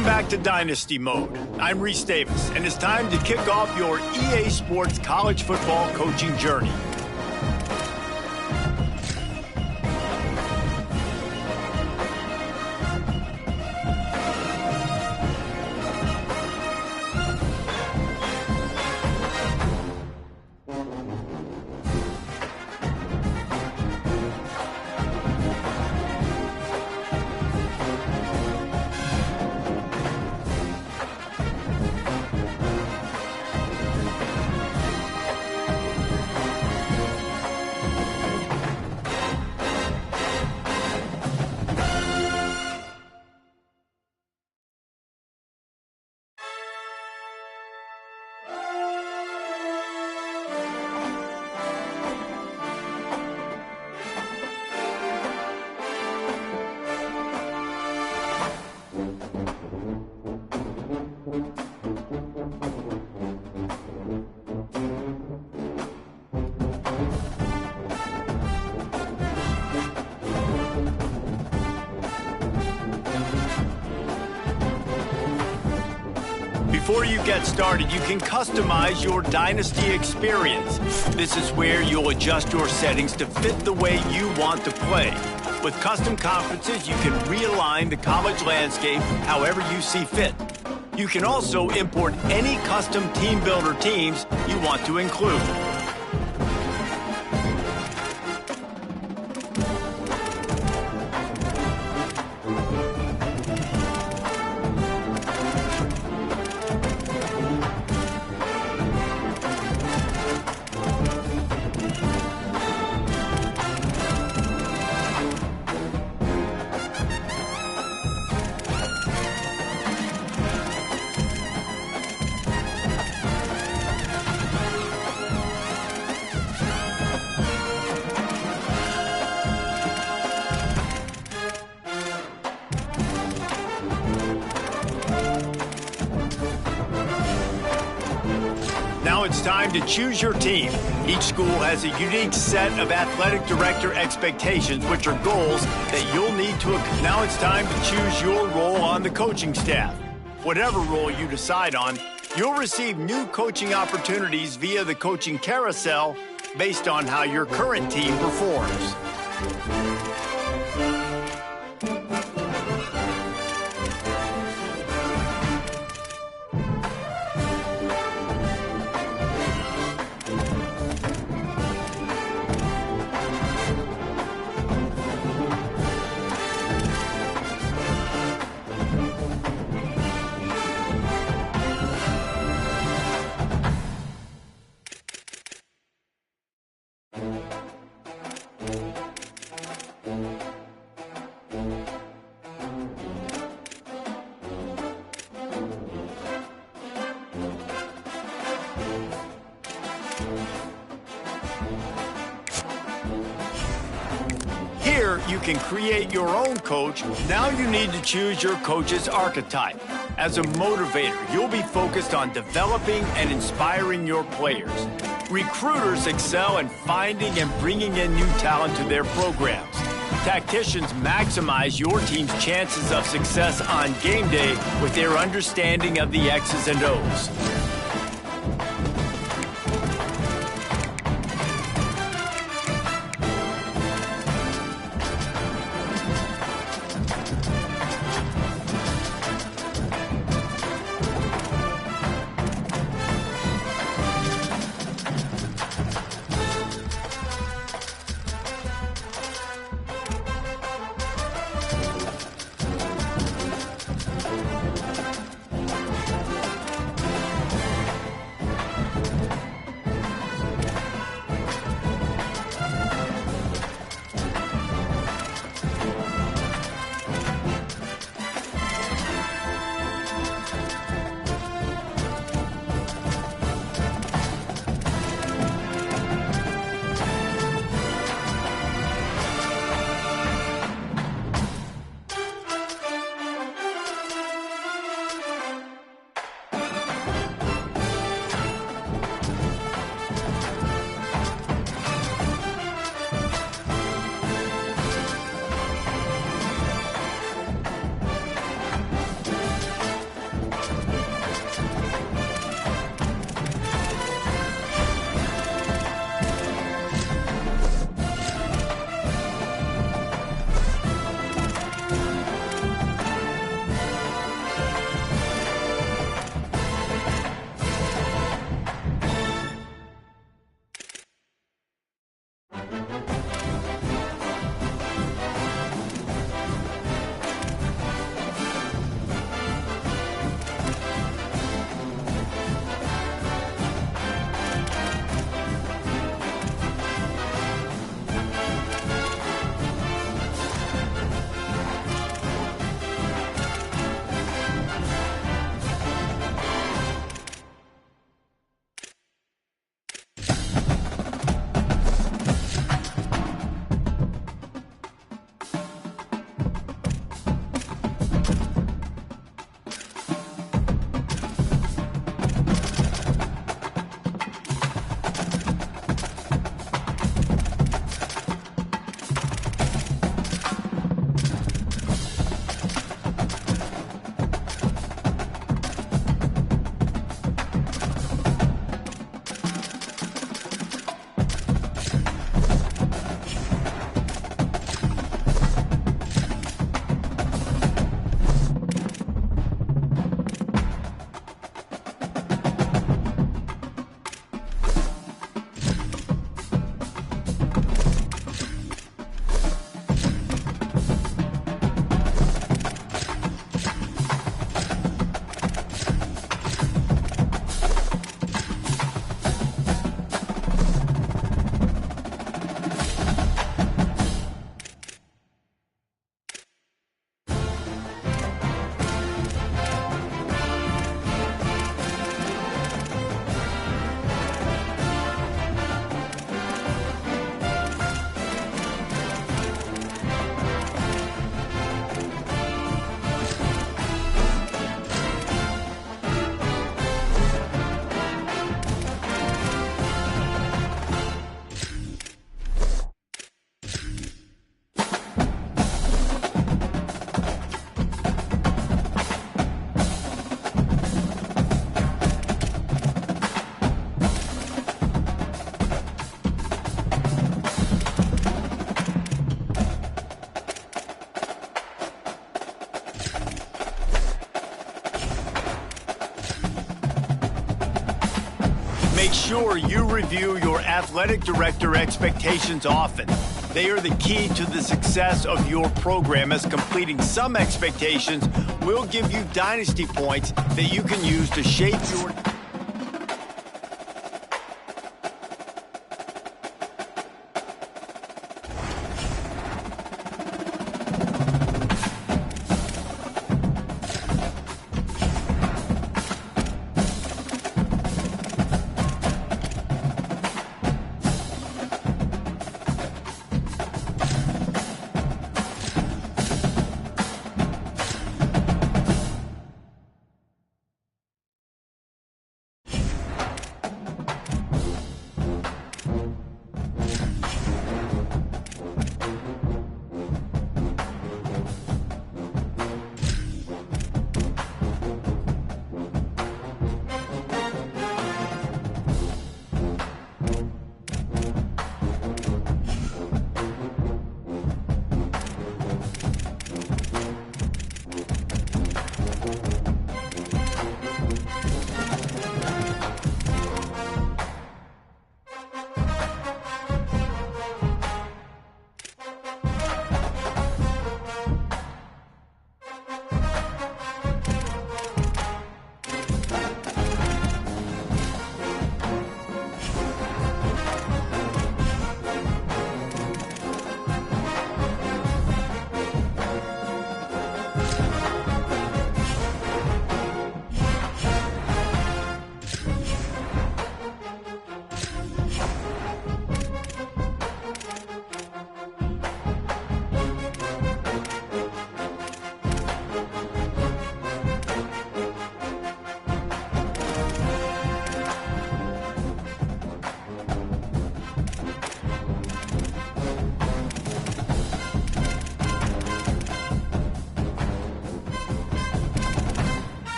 Welcome back to Dynasty Mode. I'm Reese Davis, and it's time to kick off your EA Sports college football coaching journey. Before you get started, you can customize your Dynasty experience. This is where you'll adjust your settings to fit the way you want to play. With custom conferences, you can realign the college landscape however you see fit. You can also import any custom team builder teams you want to include. Now it's time to choose your team. Each school has a unique set of athletic director expectations, which are goals that you'll need to. Now it's time to choose your role on the coaching staff. Whatever role you decide on, you'll receive new coaching opportunities via the coaching carousel based on how your current team performs. Here, you can create your own coach. Now you need to choose your coach's archetype. As a motivator, you'll be focused on developing and inspiring your players. Recruiters excel in finding and bringing in new talent to their programs. Tacticians maximize your team's chances of success on game day with their understanding of the X's and O's. Make sure you review your athletic director expectations often. They are the key to the success of your program, as completing some expectations will give you dynasty points that you can use to shape your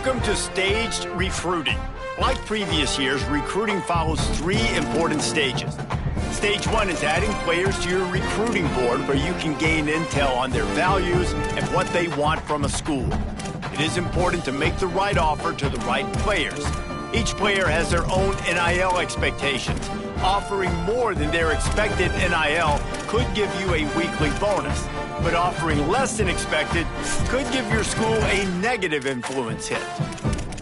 Welcome to staged recruiting. Like previous years, recruiting follows 3 important stages. Stage 1 is adding players to your recruiting board where you can gain intel on their values and what they want from a school. It is important to make the right offer to the right players. Each player has their own NIL expectations. Offering more than their expected NIL could give you a weekly bonus, but offering less than expected could give your school a negative influence hit.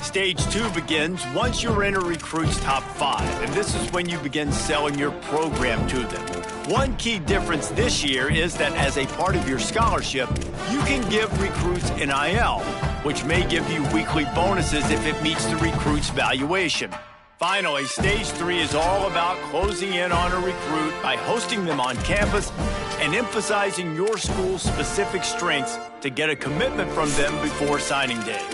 Stage 2 begins once you're in a recruit's top 5, and this is when you begin selling your program to them. One key difference this year is that as a part of your scholarship, you can give recruits NIL, which may give you weekly bonuses if it meets the recruit's valuation. Finally, Stage 3 is all about closing in on a recruit by hosting them on campus and emphasizing your school's specific strengths to get a commitment from them before signing day.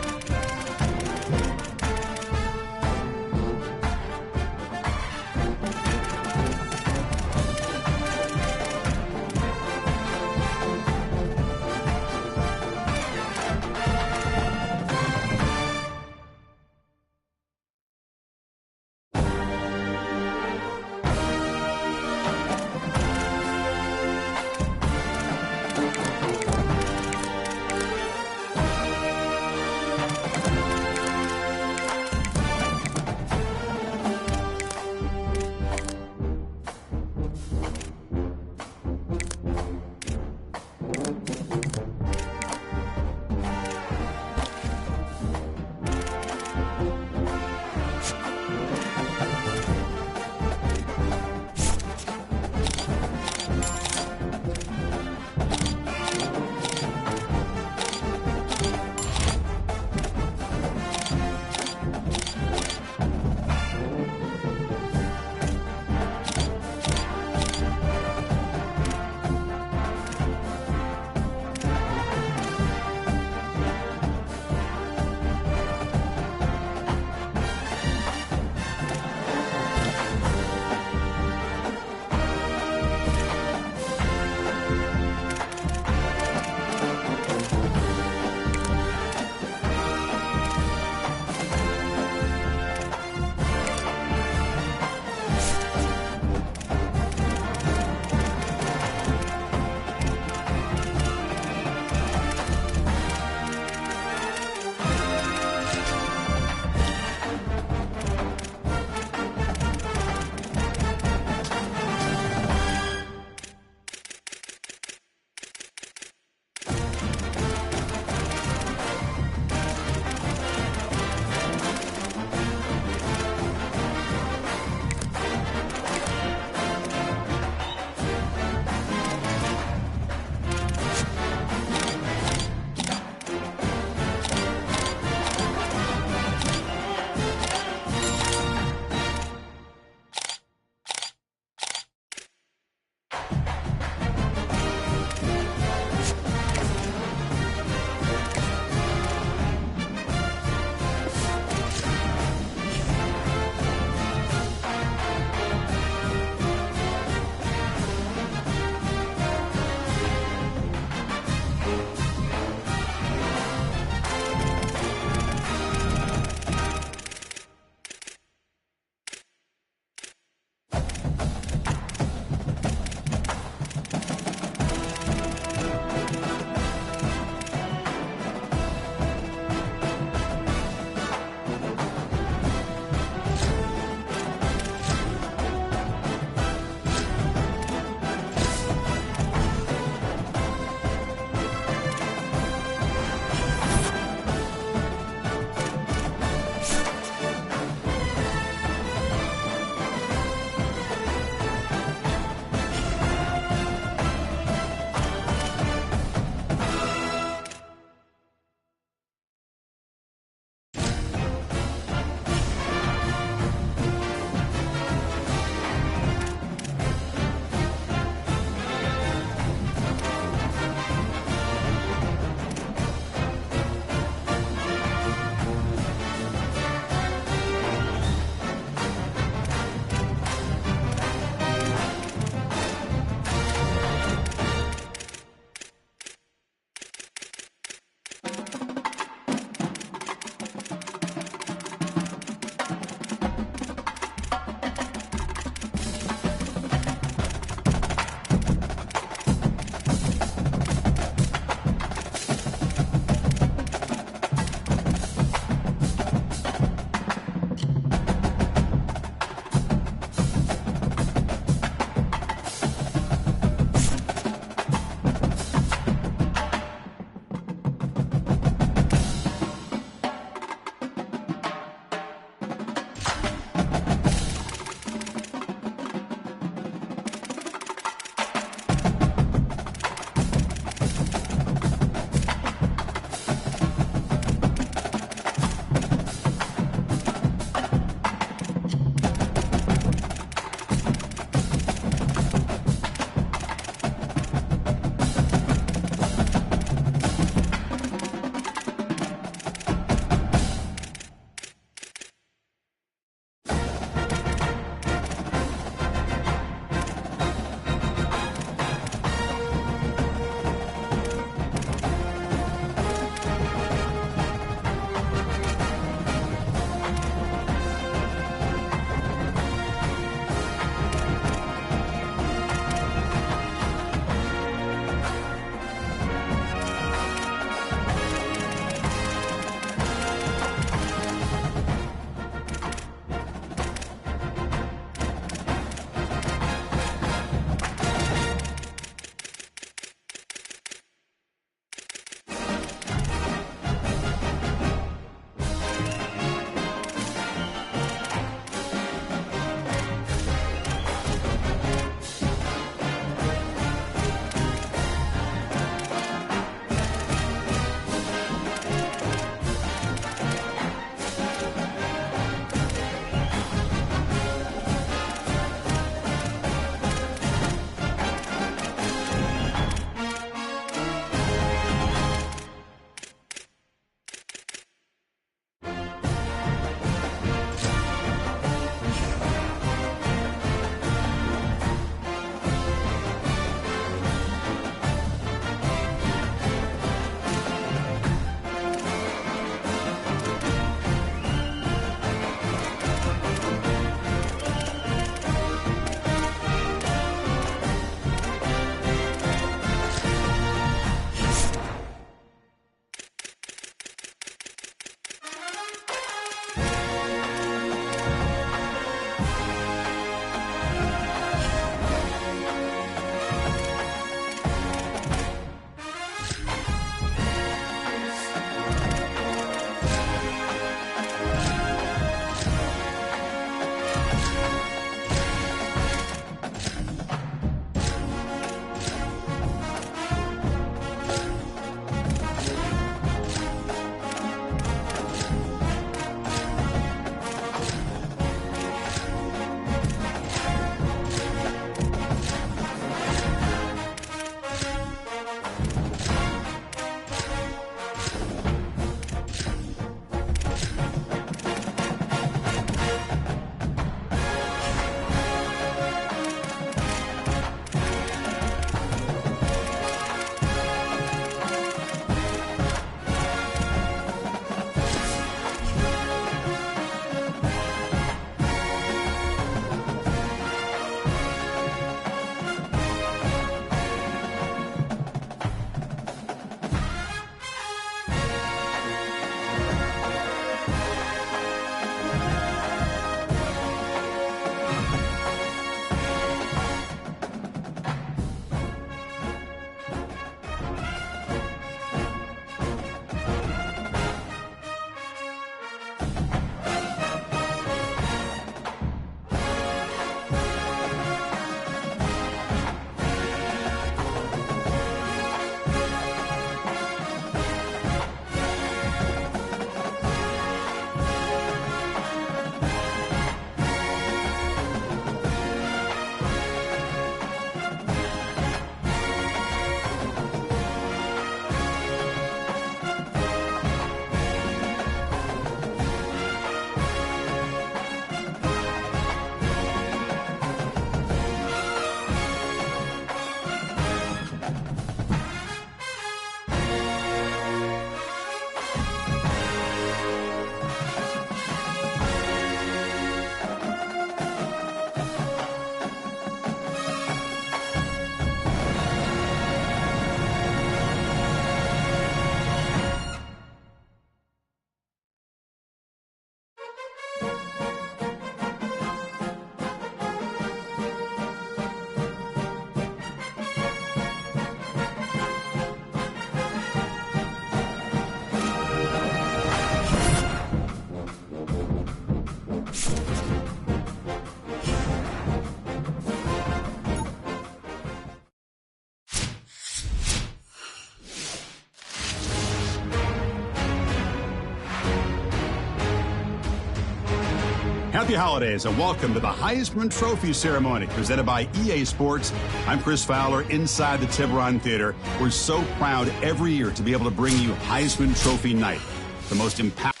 Happy holidays and welcome to the Heisman Trophy ceremony presented by EA Sports. I'm Chris Fowler inside the Tiburon Theater. We're so proud every year to be able to bring you Heisman Trophy night, the most impactful.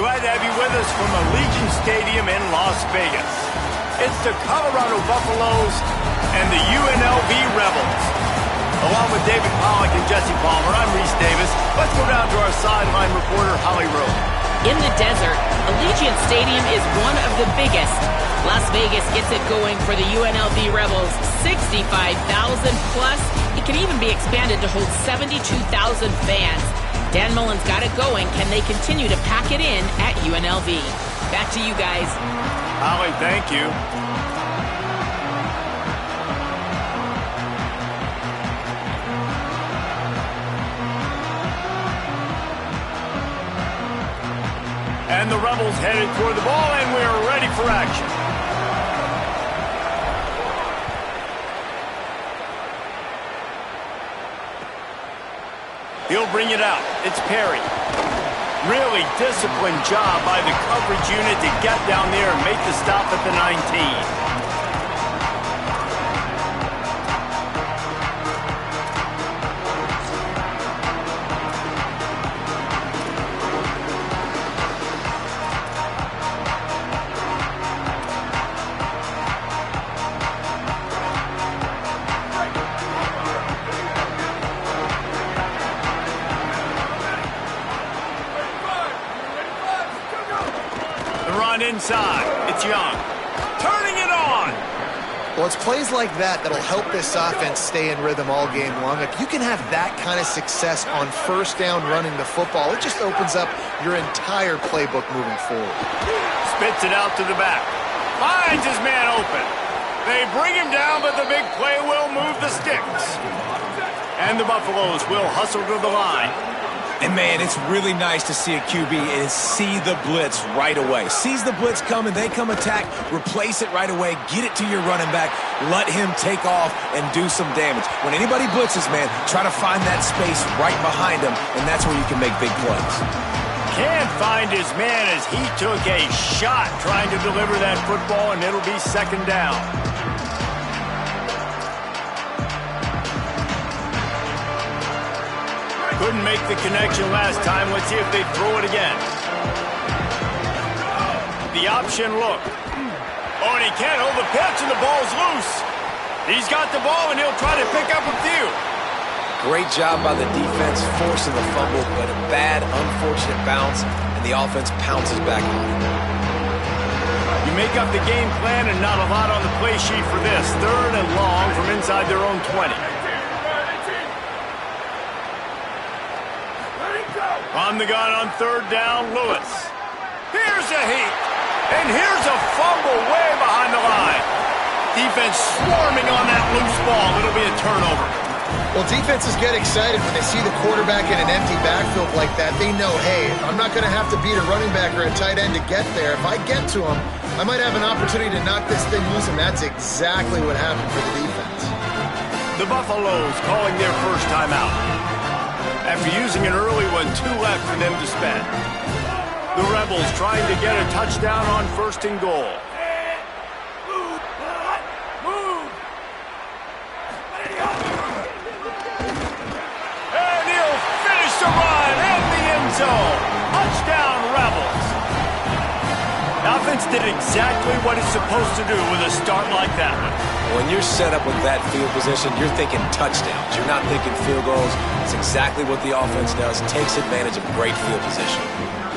Glad to have you with us from Allegiant Stadium in Las Vegas. It's the Colorado Buffaloes and the UNLV Rebels. Along with David Pollack and Jesse Palmer, I'm Reese Davis. Let's go down to our sideline reporter, Holly Rowe. In the desert, Allegiant Stadium is one of the biggest. Las Vegas gets it going for the UNLV Rebels. 65,000 plus. It can even be expanded to hold 72,000 fans. Dan Mullen's got it going. Can they continue to pack it in at UNLV? Back to you guys. Holly, thank you. And the Rebels headed toward the ball, and we're ready for action. He'll bring it out. It's Perry. Really disciplined job by the coverage unit to get down there and make the stop at the 19. Inside, it's Young. Turning it on! Well, it's plays like that that'll help this offense stay in rhythm all game long. If you can have that kind of success on first down running the football, it just opens up your entire playbook moving forward. Spits it out to the back. Finds his man open. They bring him down, but the big play will move the sticks. And the Buffaloes will hustle to the line. And, man, it's really nice to see a QB and see the blitz right away. Sees the blitz come and they come attack, replace it right away, get it to your running back, let him take off and do some damage. When anybody blitzes, man, try to find that space right behind him, and that's where you can make big plays. Can't find his man as he took a shot trying to deliver that football, and it'll be second down. Couldn't make the connection last time. Let's see if they throw it again. The option look. Oh, and he can't hold the pitch, and the ball's loose. He's got the ball, and he'll try to pick up a few. Great job by the defense forcing the fumble, but a bad, unfortunate bounce, and the offense pounces back on it. You make up the game plan, and not a lot on the play sheet for this. Third and long from inside their own 20. On the gun on third down, Lewis. Here's a heat. And here's a fumble way behind the line. Defense swarming on that loose ball. It'll be a turnover. Well, defenses get excited when they see the quarterback in an empty backfield like that. They know, hey, I'm not going to have to beat a running back or a tight end to get there. If I get to him, I might have an opportunity to knock this thing loose, and that's exactly what happened for the defense. The Buffaloes calling their first timeout. After using an early one, 2 left for them to spend. The Rebels trying to get a touchdown on first and goal. And he'll finish the run in the end zone. Touchdown, Rebels. The offense did exactly what it's supposed to do with a start like that one. When you're set up with that field position, you're thinking touchdowns. You're not thinking field goals. It's exactly what the offense does. Takes advantage of great field position.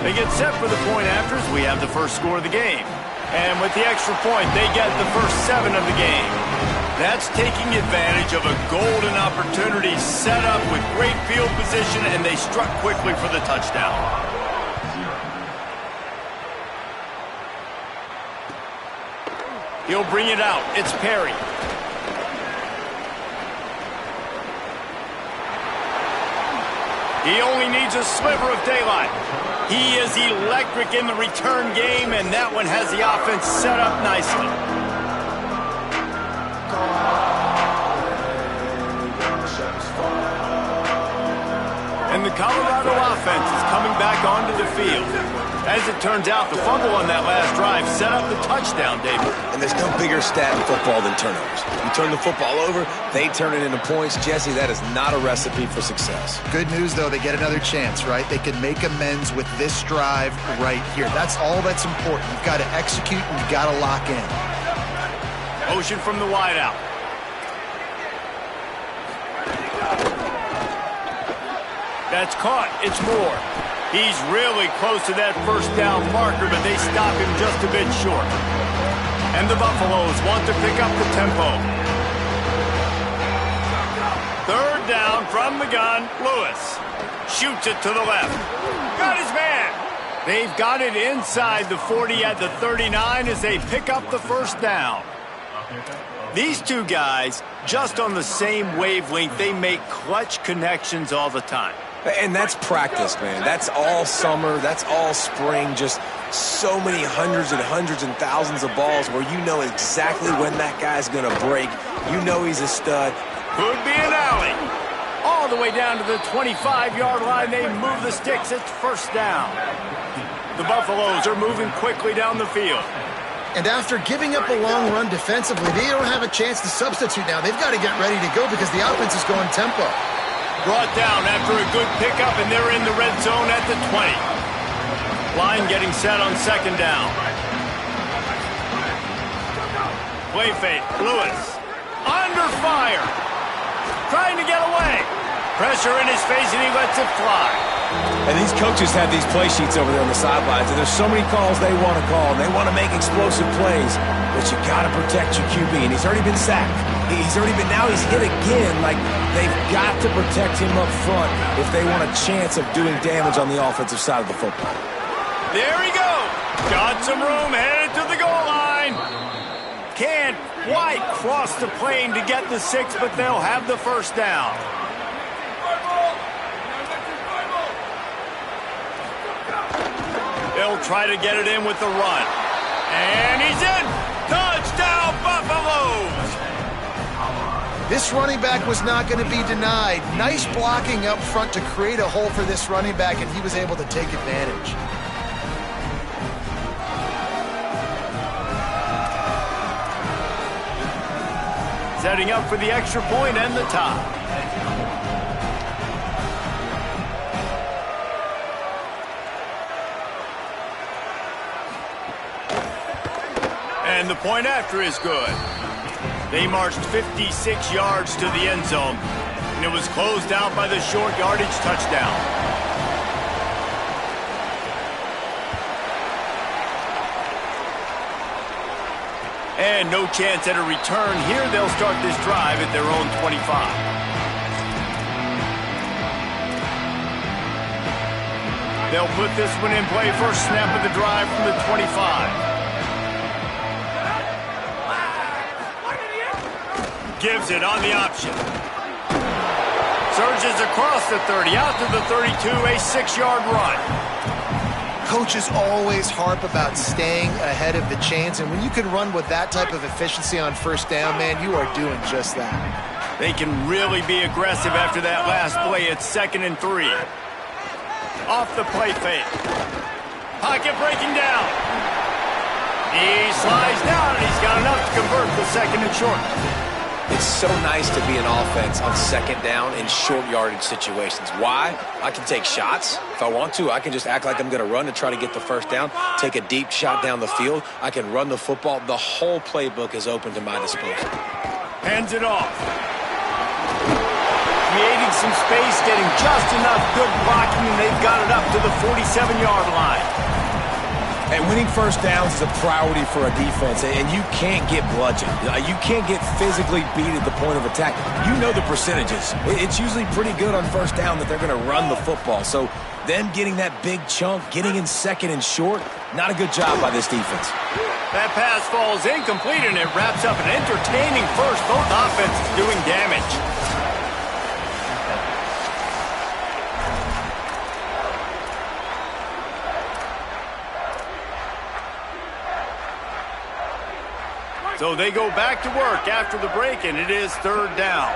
They get set for the point afters. We have the first score of the game. And with the extra point, they get the first 7 of the game. That's taking advantage of a golden opportunity set up with great field position, and they struck quickly for the touchdown. He'll bring it out. It's Perry. He only needs a sliver of daylight. He is electric in the return game, and that one has the offense set up nicely. And the Colorado offense is coming back onto the field. As it turns out, the fumble on that last drive set up the touchdown, David. And there's no bigger stat in football than turnovers. You turn the football over, they turn it into points. Jesse, that is not a recipe for success. Good news, though, they get another chance, right? They can make amends with this drive right here. That's all that's important. You've got to execute and you've got to lock in. Motion from the wideout. That's caught. It's Moore. He's really close to that first down marker, but they stop him just a bit short. And the Buffaloes want to pick up the tempo. Third down from the gun. Lewis shoots it to the left. Got his man. They've got it inside the 40 at the 39 as they pick up the first down. These two guys, just on the same wavelength, they make clutch connections all the time. And that's practice, man. That's all summer. That's all spring. Just so many hundreds and thousands of balls where you know exactly when that guy's going to break. You know he's a stud. Could be an alley. All the way down to the 25-yard line. They move the sticks. It's first down. The Buffaloes are moving quickly down the field. And after giving up a long run defensively, they don't have a chance to substitute now. They've got to get ready to go because the offense is going tempo. Brought down after a good pickup, and they're in the red zone at the 20. Line getting set on second down. Play fake. Lewis. Under fire. Trying to get away. Pressure in his face, and he lets it fly. And these coaches have these play sheets over there on the sidelines, and there's so many calls they want to call, and they want to make explosive plays, but you got to protect your QB, and he's already been sacked. Now he's hit again. Like, they've got to protect him up front if they want a chance of doing damage on the offensive side of the football. There he goes. Got some room, headed to the goal line. Can't quite cross the plane to get the 6, but they'll have the first down. They'll try to get it in with the run. And he's in. Touchdown, Buffaloes! This running back was not going to be denied. Nice blocking up front to create a hole for this running back, and he was able to take advantage. Setting up for the extra point and the tie. And the point after is good. They marched 56 yards to the end zone, and it was closed out by the short yardage touchdown. And no chance at a return here. They'll start this drive at their own 25. They'll put this one in play. First snap of the drive from the 25. Gives it on the option. Surges across the 30, out to the 32, a 6-yard run. Coaches always harp about staying ahead of the chains, and when you can run with that type of efficiency on first down, man, you are doing just that. They can really be aggressive after that last play. It's 2nd and 3. Off the play fake. Pocket breaking down. He slides down, and he's got enough to convert the 2nd and short. It's so nice to be an offense on second down in short yardage situations. Why? I can take shots. If I want to, I can just act like I'm going to run to try to get the first down, take a deep shot down the field. I can run the football. The whole playbook is open to my disposal. Hands it off. Creating some space, getting just enough good blocking, and they've got it up to the 47-yard line. And winning first downs is a priority for a defense, and you can't get bludgeoned. You can't get physically beat at the point of attack. You know the percentages. It's usually pretty good on first down that they're going to run the football. So them getting that big chunk, getting in 2nd and short, not a good job by this defense. That pass falls incomplete, and it wraps up an entertaining first. Both offenses doing damage. So they go back to work after the break, and it is 3rd down.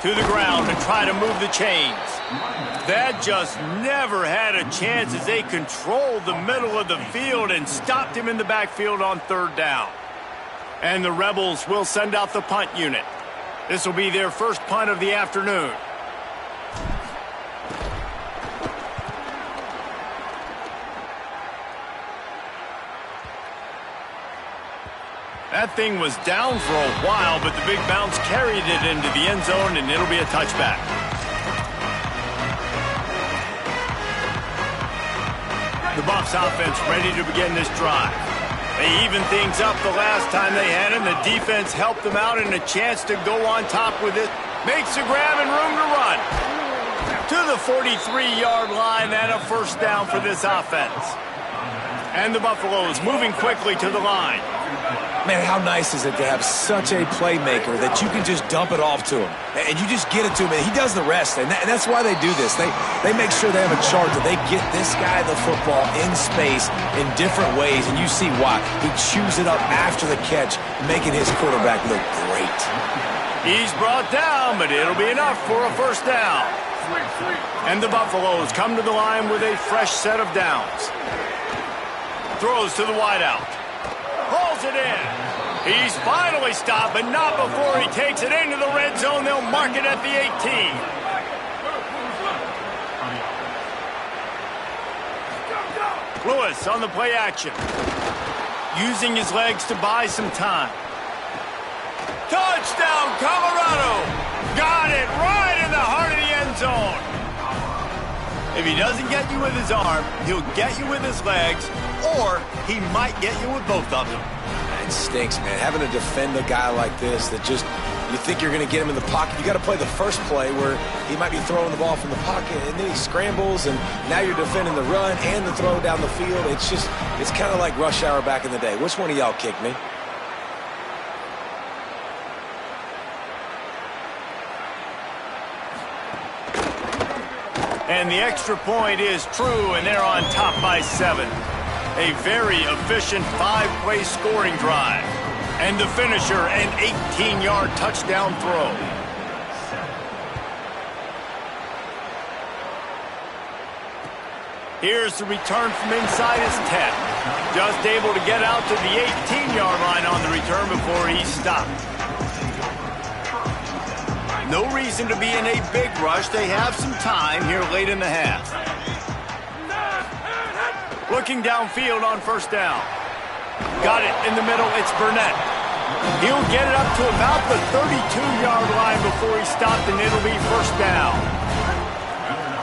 To the ground and try to move the chains. That just never had a chance as they controlled the middle of the field and stopped him in the backfield on 3rd down. And the Rebels will send out the punt unit. This will be their first punt of the afternoon. That thing was down for a while, but the big bounce carried it into the end zone, and it'll be a touchback. The Buffs offense ready to begin this drive. They evened things up the last time they had him. The defense helped them out and a chance to go on top with it. Makes a grab and room to run. To the 43-yard line and a first down for this offense. And the Buffaloes moving quickly to the line. Man, how nice is it to have such a playmaker that you can just dump it off to him. And you just get it to him, and he does the rest. And that's why they do this. They make sure they have a chart that they get this guy the football in space in different ways, and you see why. He chews it up after the catch, making his quarterback look great. He's brought down, but it'll be enough for a first down. And the Buffaloes come to the line with a fresh set of downs. Throws to the wideout. Pulls it in. He's finally stopped, but not before he takes it into the red zone. They'll mark it at the 18. Lewis on the play action. Using his legs to buy some time. Touchdown, Colorado! Got it right in the heart of the end zone. If he doesn't get you with his arm, he'll get you with his legs, or he might get you with both of them. It stinks, man. Having to defend a guy like this that just, you think you're going to get him in the pocket. You got to play the first play where he might be throwing the ball from the pocket, and then he scrambles, and now you're defending the run and the throw down the field. It's kind of like rush hour back in the day. Which one of y'all kicked me? And the extra point is true, and they're on top by 7. A very efficient 5-play scoring drive. And the finisher, an 18-yard touchdown throw. Here's the return from inside his 10. Just able to get out to the 18-yard line on the return before he stopped. No reason to be in a big rush. They have some time here late in the half. Looking downfield on first down. Got it in the middle. It's Burnett. He'll get it up to about the 32-yard line before he stopped, and it'll be first down.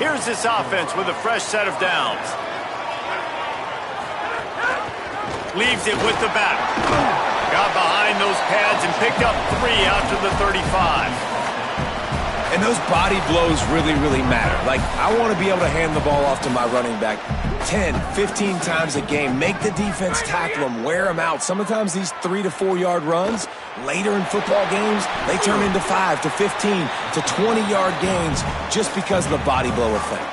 Here's this offense with a fresh set of downs. Leaves it with the back. Got behind those pads and picked up 3 after the 35. And those body blows really, really matter. Like, I want to be able to hand the ball off to my running back 10, 15 times a game. Make the defense tackle them, wear them out. Sometimes these 3 to 4 yard runs, later in football games, they turn into 5 to 15 to 20-yard gains just because of the body blow effect.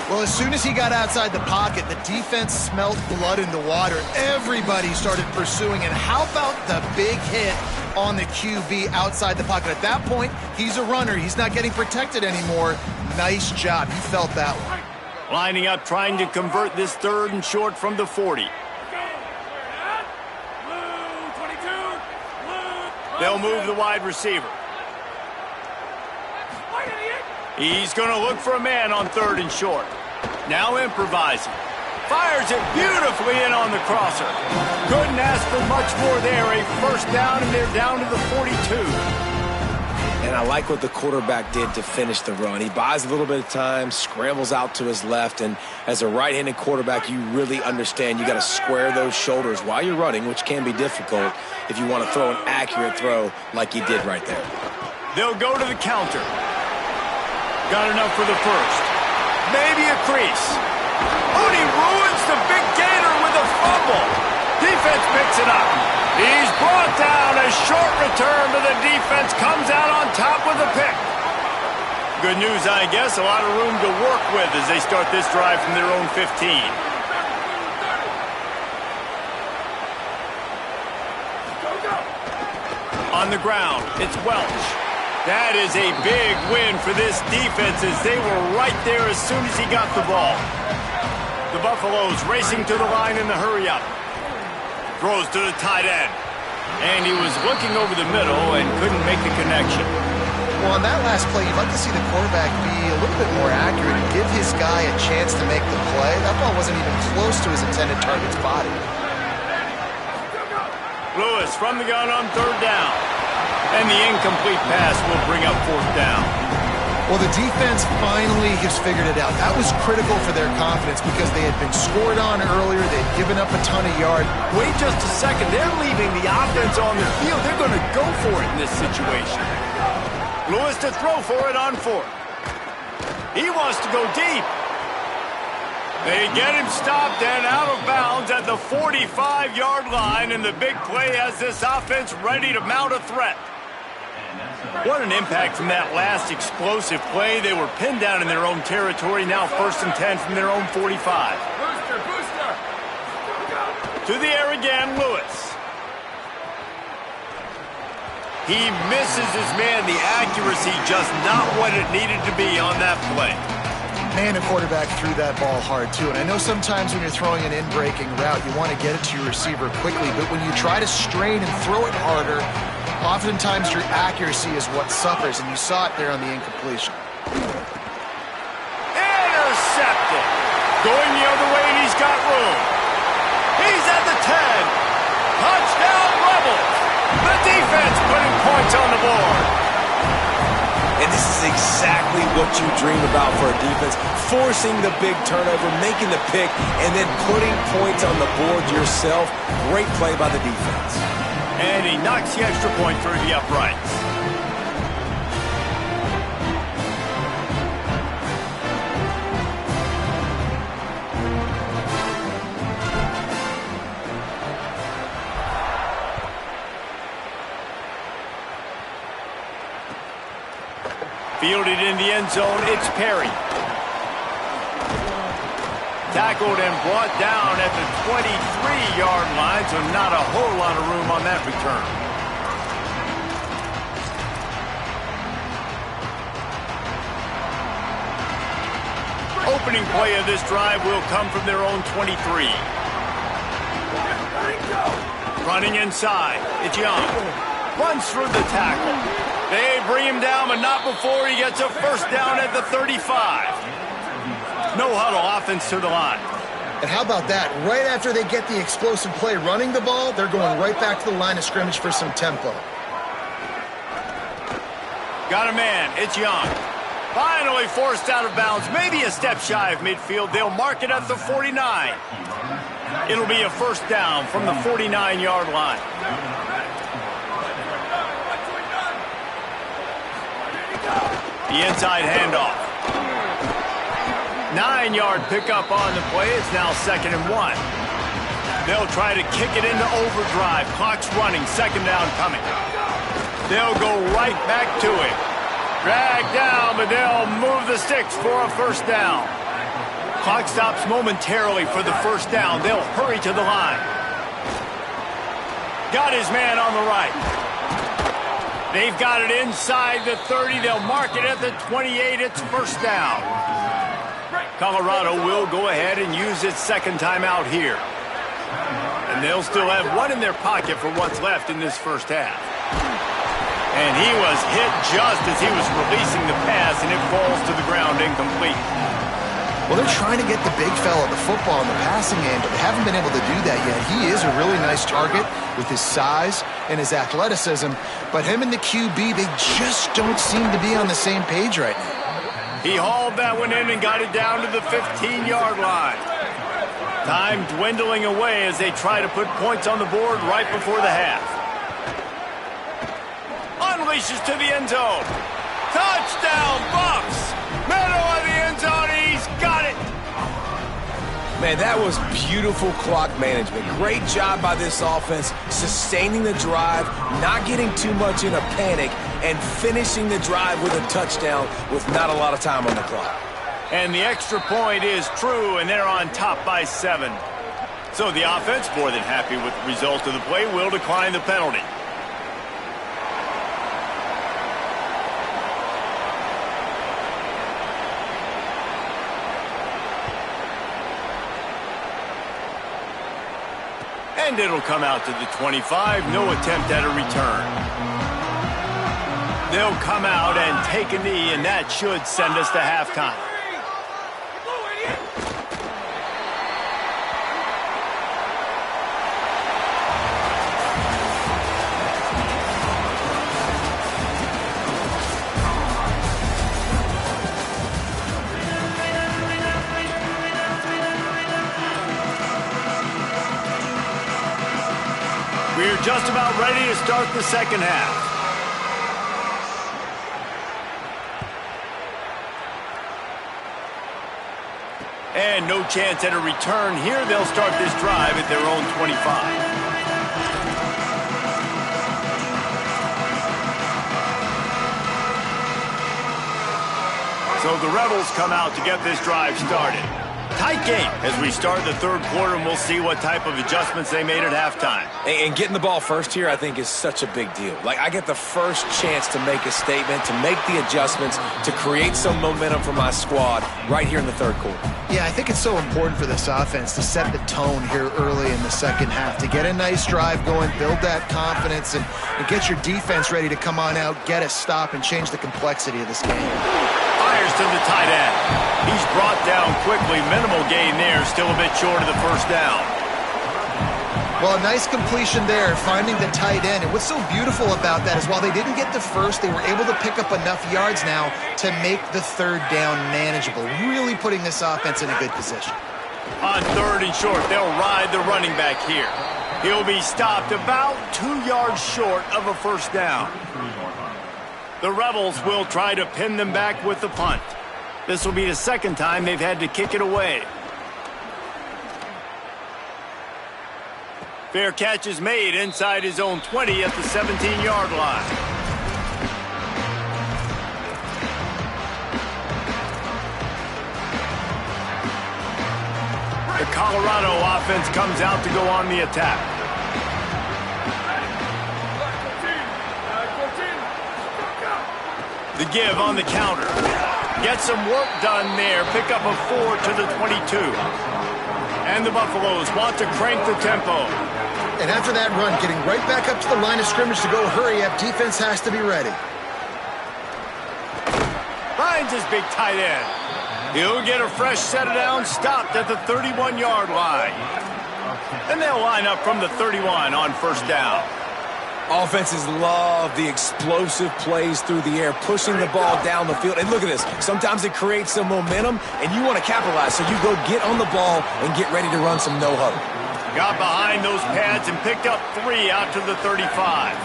Well, as soon as he got outside the pocket, the defense smelled blood in the water. Everybody started pursuing. And how about the big hit on the QB outside the pocket? At that point, he's a runner. He's not getting protected anymore. Nice job. He felt that one. Lining up, trying to convert this 3rd and short from the 40. They'll move the wide receiver. He's going to look for a man on 3rd and short. Now improvising. Fires it beautifully in on the crosser. Couldn't ask for much more there. A first down, and they're down to the 42. And I like what the quarterback did to finish the run. He buys a little bit of time, scrambles out to his left, and as a right-handed quarterback, you really understand you got to square those shoulders while you're running, which can be difficult if you want to throw an accurate throw like he did right there. They'll go to the counter. Got enough for the first. Maybe a crease. Oh, and he ruins the big gator with a fumble. Defense picks it up. He's brought down. A short return, but the defense comes out on top with a pick. Good news, I guess. A lot of room to work with as they start this drive from their own 15. On the ground, it's Welch. That is a big win for this defense as they were right there as soon as he got the ball. The Buffaloes racing to the line in the hurry-up. Throws to the tight end. And he was looking over the middle and couldn't make the connection. Well, on that last play, you'd like to see the quarterback be a little bit more accurate and give his guy a chance to make the play. That ball wasn't even close to his intended target's body. Lewis from the gun on 3rd down. And the incomplete pass will bring up 4th down. Well, the defense finally has figured it out. That was critical for their confidence because they had been scored on earlier. They'd given up a ton of yards. Wait just a second. They're leaving the offense on the field. They're going to go for it in this situation. Lewis to throw for it on 4th. He wants to go deep. They get him stopped and out of bounds at the 45-yard line, and the big play has this offense ready to mount a threat. What an impact from that last explosive play. They were pinned down in their own territory, now 1st and 10 from their own 45. Booster. To the air again, Lewis. He misses his man. The accuracy just not what it needed to be on that play. Man, the quarterback threw that ball hard, too. And I know sometimes when you're throwing an in-breaking route, you want to get it to your receiver quickly. But when you try to strain and throw it harder, oftentimes your accuracy is what suffers. And you saw it there on the incompletion. Intercepted. Going the other way, and he's got room. He's at the 10. Touchdown, Rebels. The defense putting points on the board. And this is exactly what you dream about for a defense. Forcing the big turnover, making the pick, and then putting points on the board yourself. Great play by the defense. And he knocks the extra point through the uprights. Fielded in the end zone, it's Perry. Tackled and brought down at the 23-yard line, so not a whole lot of room on that return. Opening play of this drive will come from their own 23. Running inside, it's Young. Runs through the tackle. They bring him down, but not before he gets a 1st down at the 35. No huddle offense to the line. And how about that? Right after they get the explosive play running the ball, they're going right back to the line of scrimmage for some tempo. Got a man. It's Young. Finally forced out of bounds. Maybe a step shy of midfield. They'll mark it at the 49. It'll be a 1st down from the 49-yard line. The inside handoff. 9-yard pickup on the play. It's now 2nd and 1. They'll try to kick it into overdrive. Clock's running. 2nd down coming. They'll go right back to it. Drag down, but they'll move the sticks for a 1st down. Clock stops momentarily for the 1st down. They'll hurry to the line. Got his man on the right. They've got it inside the 30. They'll mark it at the 28. It's 1st down. Colorado will go ahead and use its 2nd timeout here. And they'll still have one in their pocket for what's left in this 1st half. And he was hit just as he was releasing the pass, and it falls to the ground incomplete. Well, they're trying to get the big fella the football in the passing game, but they haven't been able to do that yet. He is a really nice target with his size and his athleticism, but him and the QB, they just don't seem to be on the same page right now. He hauled that one in and got it down to the 15-yard line. Time dwindling away as they try to put points on the board right before the half. Unleashes to the end zone. Touchdown, Buffs! Middle of the end zone, he's got it! Man, that was beautiful clock management. Great job by this offense, sustaining the drive, not getting too much in a panic, and finishing the drive with a touchdown with not a lot of time on the clock. And the extra point is true, and they're on top by 7. So the offense, more than happy with the result of the play, will decline the penalty. And it'll come out to the 25. No attempt at a return. They'll come out and take a knee, and that should send us to halftime. We're just about ready to start the second half. And no chance at a return here. They'll start this drive at their own 25. So the Rebels come out to get this drive started. Tight game as we start the third quarter, and we'll see what type of adjustments they made at halftime. And getting the ball first here, I think, is such a big deal. Like, I get the first chance to make a statement, to make the adjustments, to create some momentum for my squad right here in the third quarter. Yeah, I think it's so important for this offense to set the tone here early in the second half, to get a nice drive going, build that confidence, and get your defense ready to come on out, get a stop, and change the complexity of this game. Fires to the tight end. He's brought down quickly. Minimal gain there. Still a bit short of the first down. Well, a nice completion there, finding the tight end. And what's so beautiful about that is while they didn't get the first, they were able to pick up enough yards now to make the third down manageable, really putting this offense in a good position. On third and short, they'll ride the running back here. He'll be stopped about 2 yards short of a first down. The Rebels will try to pin them back with the punt. This will be the second time they've had to kick it away. Fair catch is made inside his own 20 at the 17-yard line. The Colorado offense comes out to go on the attack. The give on the counter. Get some work done there. Pick up a 4 to the 22. And the Buffaloes want to crank the tempo. And after that run, getting right back up to the line of scrimmage to go hurry up, defense has to be ready. Finds his big tight end. He'll get a fresh set of downs, stopped at the 31-yard line. And they'll line up from the 31 on first down. Offenses love the explosive plays through the air, pushing the ball down the field. And look at this. Sometimes it creates some momentum, and you want to capitalize. So you go get on the ball and get ready to run some no-huddle. Got behind those pads and picked up 3 out to the 35.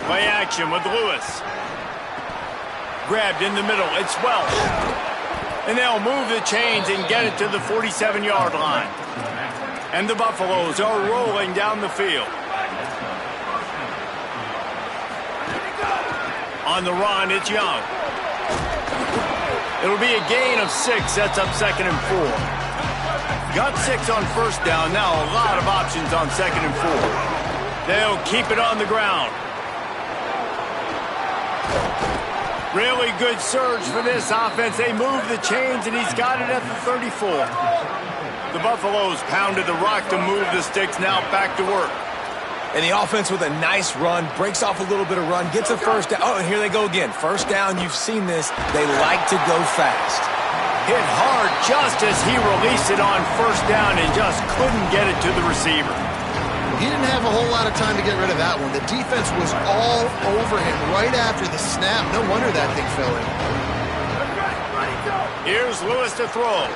Play action with Lewis. Grabbed in the middle. It's Welch. And they'll move the chains and get it to the 47-yard line. And the Buffaloes are rolling down the field. On the run, it's Young. It'll be a gain of 6. Sets up second and 4. Got 6 on first down. Now a lot of options on second and 4. They'll keep it on the ground. Really good surge for this offense. They move the chains, and he's got it at the 34. The Buffaloes pounded the rock to move the sticks. Now back to work. And the offense with a nice run, breaks off a little bit of run, gets a first down. Oh, and here they go again. First down, you've seen this. They like to go fast. Hit hard just as he released it on first down and just couldn't get it to the receiver. He didn't have a whole lot of time to get rid of that one. The defense was all over him right after the snap. No wonder that thing fell in. Here's Lewis to throw.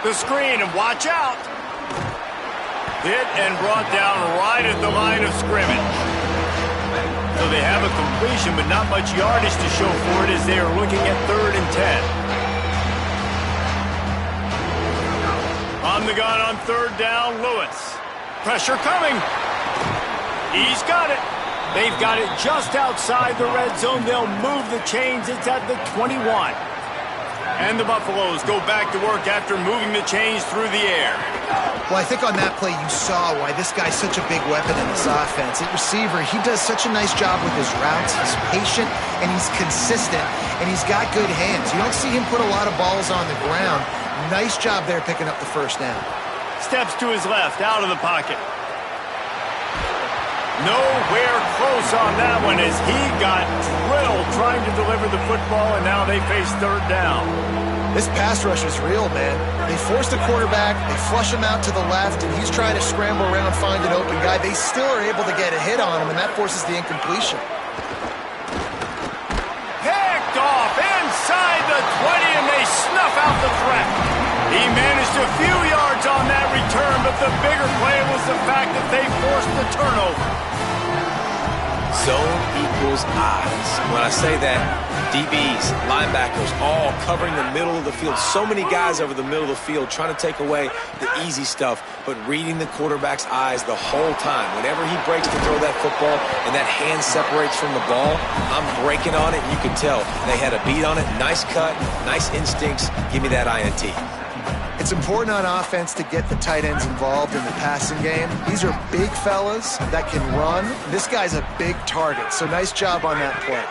The screen, and watch out. Hit and brought down right at the line of scrimmage. So they have a completion, but not much yardage to show for it as they are looking at 3rd and 10. On the gun on 3rd down, Lewis. Pressure coming. He's got it. They've got it just outside the red zone. They'll move the chains. It's at the 21. And the Buffaloes go back to work after moving the chains through the air. Well, I think on that play you saw why this guy's such a big weapon in this offense. At receiver, he does such a nice job with his routes. He's patient, and he's consistent, and he's got good hands. You don't see him put a lot of balls on the ground, Nice job there picking up the first down. Steps to his left, out of the pocket. Nowhere close on that one as he got drilled trying to deliver the football, and now they face third down. This pass rush is real, man. They force the quarterback, they flush him out to the left, and he's trying to scramble around, find an open guy. They still are able to get a hit on him, and that forces the incompletion. Picked off inside the 20, and they snuff out the threat. He managed a few yards on that return, but the bigger play was the fact that they forced the turnover. Zone equals eyes. When I say that, DBs, linebackers, all covering the middle of the field. So many guys over the middle of the field trying to take away the easy stuff, but reading the quarterback's eyes the whole time. Whenever he breaks to throw that football and that hand separates from the ball, I'm breaking on it. You can tell they had a beat on it. Nice cut, nice instincts. Give me that INT. It's important on offense to get the tight ends involved in the passing game. These are big fellas that can run. This guy's a big target, so nice job on that play.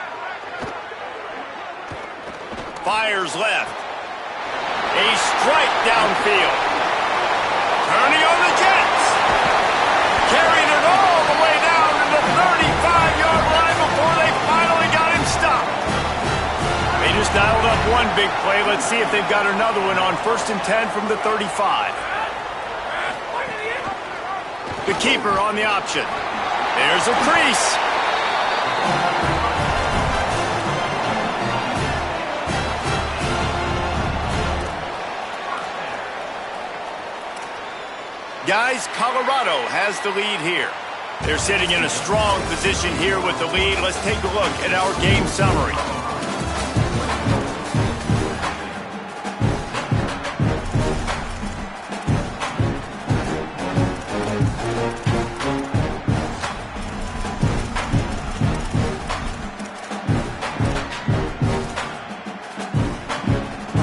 Fires left. A strike downfield. Turning on the Jets. Carried it all the way down to the 35-yard line before they finally got him stopped. They just dialed up one big play. Let's see if they've got another one on 1st and 10 from the 35. The keeper on the option. There's a crease. Guys, Colorado has the lead here. They're sitting in a strong position here with the lead. Let's take a look at our game summary.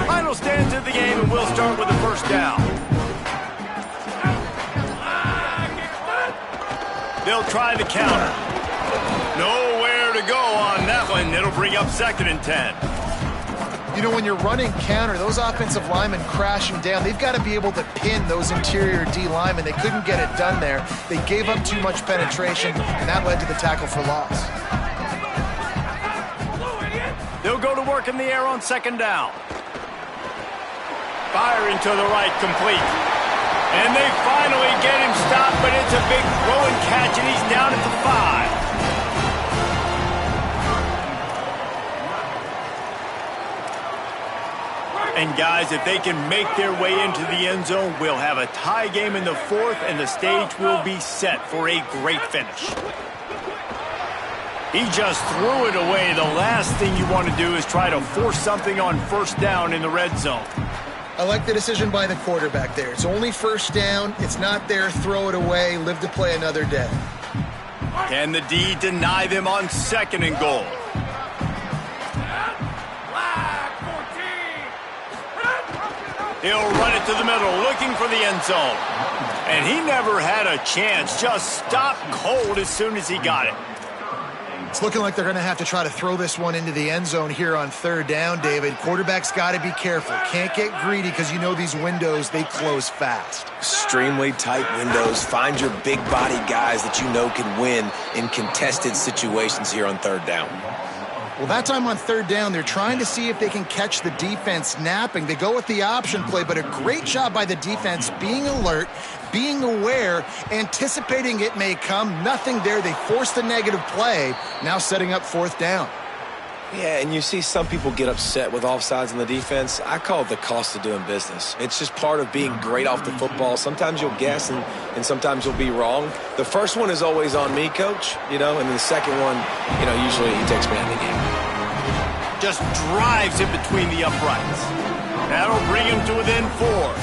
Final stands of the game, and we'll start with the first down. They'll try the counter. Nowhere to go on that one. It'll bring up 2nd and 10. You know, when you're running counter, those offensive linemen crashing down, they've got to be able to pin those interior D linemen. They couldn't get it done there. They gave up too much penetration, and that led to the tackle for loss. They'll go to work in the air on 2nd down. Firing to the right, complete. And they finally get him stopped, but it's a big throw and catch, and he's down at the 5. And guys, if they can make their way into the end zone, we'll have a tie game in the 4th, and the stage will be set for a great finish. He just threw it away. The last thing you want to do is try to force something on 1st down in the red zone. I like the decision by the quarterback there. It's only 1st down. It's not there. Throw it away. Live to play another day. Can the D deny them on 2nd and goal? He'll run it to the middle, looking for the end zone. And he never had a chance. Just stopped cold as soon as he got it. It's looking like they're going to have to try to throw this one into the end zone here on 3rd down, David. Quarterback's got to be careful. Can't get greedy because you know these windows, they close fast. Extremely tight windows. Find your big body guys that you know can win in contested situations here on 3rd down. Well, that time on 3rd down, they're trying to see if they can catch the defense napping. They go with the option play, but a great job by the defense being alert, being aware, anticipating it may come. Nothing there. They forced the negative play, now setting up 4th down. Yeah, and you see some people get upset with offsides on the defense. I call it the cost of doing business. It's just part of being great off the football. Sometimes you'll guess and sometimes you'll be wrong. The first one is always on me, Coach, and then the second one, usually he takes me out of the game. Just drives in between the uprights. That'll bring him to within 4.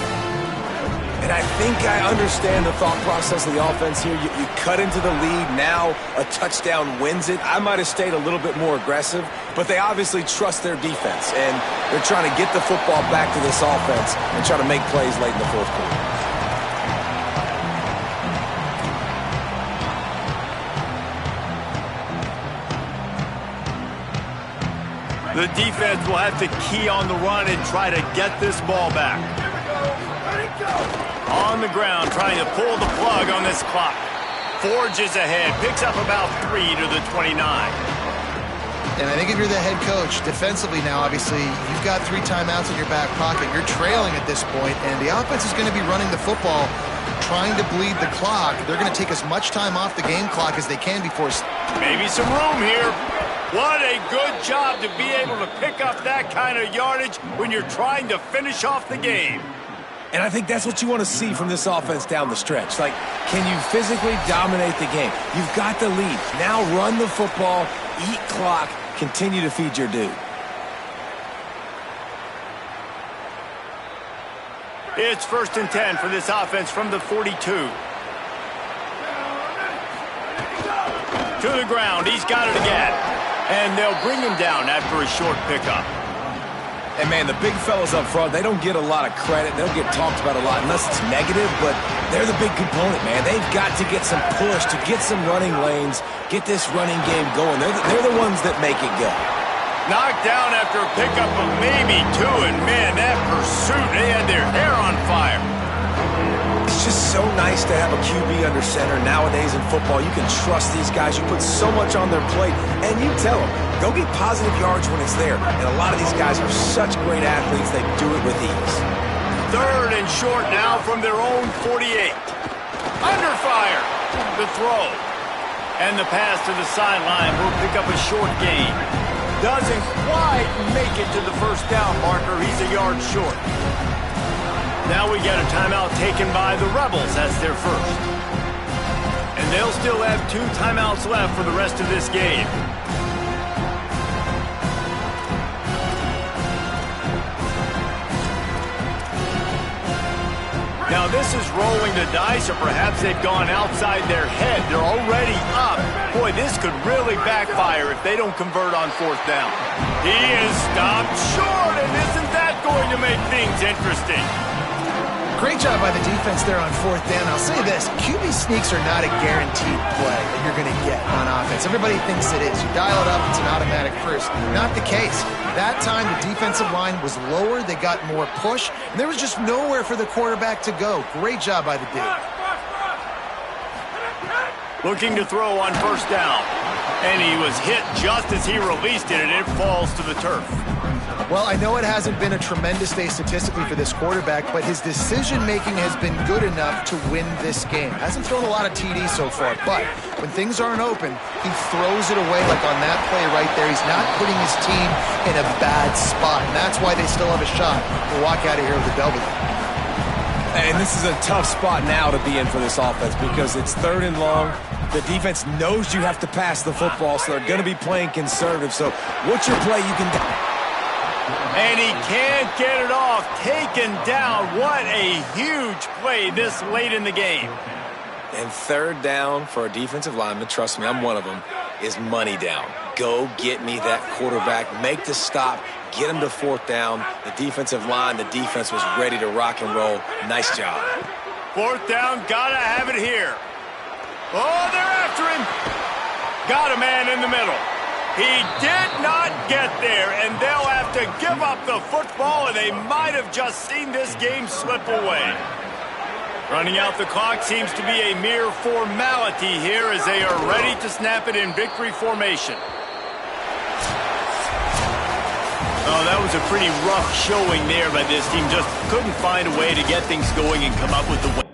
And I think I understand the thought process of the offense here. You cut into the lead. Now a touchdown wins it. I might have stayed a little bit more aggressive, but they obviously trust their defense, and they're trying to get the football back to this offense and try to make plays late in the 4th quarter. The defense will have to key on the run and try to get this ball back. On the ground, trying to pull the plug on this clock. Forges ahead, picks up about 3 to the 29. And I think if you're the head coach, defensively now, obviously, you've got 3 timeouts in your back pocket. You're trailing at this point, and the offense is going to be running the football, trying to bleed the clock. They're going to take as much time off the game clock as they can before... Maybe some room here. What a good job to be able to pick up that kind of yardage when you're trying to finish off the game. And I think that's what you want to see from this offense down the stretch. Like, can you physically dominate the game? You've got the lead. Now run the football, eat clock, continue to feed your dude. It's 1st and 10 for this offense from the 42. To the ground, he's got it again. And they'll bring him down after a short pickup. And, man, the big fellas up front, they don't get a lot of credit. They don't get talked about a lot unless it's negative, but they're the big component, man. They've got to get some push, to get some running lanes, get this running game going. They're the ones that make it go. Knocked down after a pickup of maybe 2, and, man, that pursuit, they had their hair on fire. It's just so nice to have a QB under center. Nowadays in football, you can trust these guys. You put so much on their plate, and you tell them, go get positive yards when it's there. And a lot of these guys are such great athletes, they do it with ease. 3rd and short now from their own 48. Under fire. The throw. And the pass to the sideline will pick up a short gain. Doesn't quite make it to the 1st down marker. He's a yard short. Now we get a timeout taken by the Rebels. That's their first. And they'll still have 2 timeouts left for the rest of this game. Now this is rolling the dice, or perhaps they've gone outside their head. They're already up. Boy, this could really backfire if they don't convert on 4th down. He is stopped short, and isn't that going to make things interesting? Great job by the defense there on 4th down. I'll say this, QB sneaks are not a guaranteed play that you're going to get on offense. Everybody thinks it is. You dial it up, it's an automatic first. Not the case. That time, the defensive line was lower. They got more push, and there was just nowhere for the quarterback to go. Great job by the dude. Looking to throw on 1st down. And he was hit just as he released it, and it falls to the turf. Well, I know it hasn't been a tremendous day statistically for this quarterback, but his decision-making has been good enough to win this game. Hasn't thrown a lot of TDs so far, but when things aren't open, he throws it away like on that play right there. He's not putting his team in a bad spot, and that's why they still have a shot to walk out of here with a W. And this is a tough spot now to be in for this offense because it's 3rd and long. The defense knows you have to pass the football, so they're going to be playing conservative. So what's your play you can do? And he can't get it off. Taken down. What a huge play this late in the game. And 3rd down for a defensive lineman, trust me, I'm one of them, is money down. Go get me that quarterback. Make the stop. Get him to 4th down. The defensive line, the defense was ready to rock and roll. Nice job. 4th down, gotta have it here. Oh, they're after him. Got a man in the middle. He did not get there, and they'll have to give up the football, and they might have just seen this game slip away. Running out the clock seems to be a mere formality here as they are ready to snap it in victory formation. Oh, that was a pretty rough showing there by this team. Just couldn't find a way to get things going and come up with the win.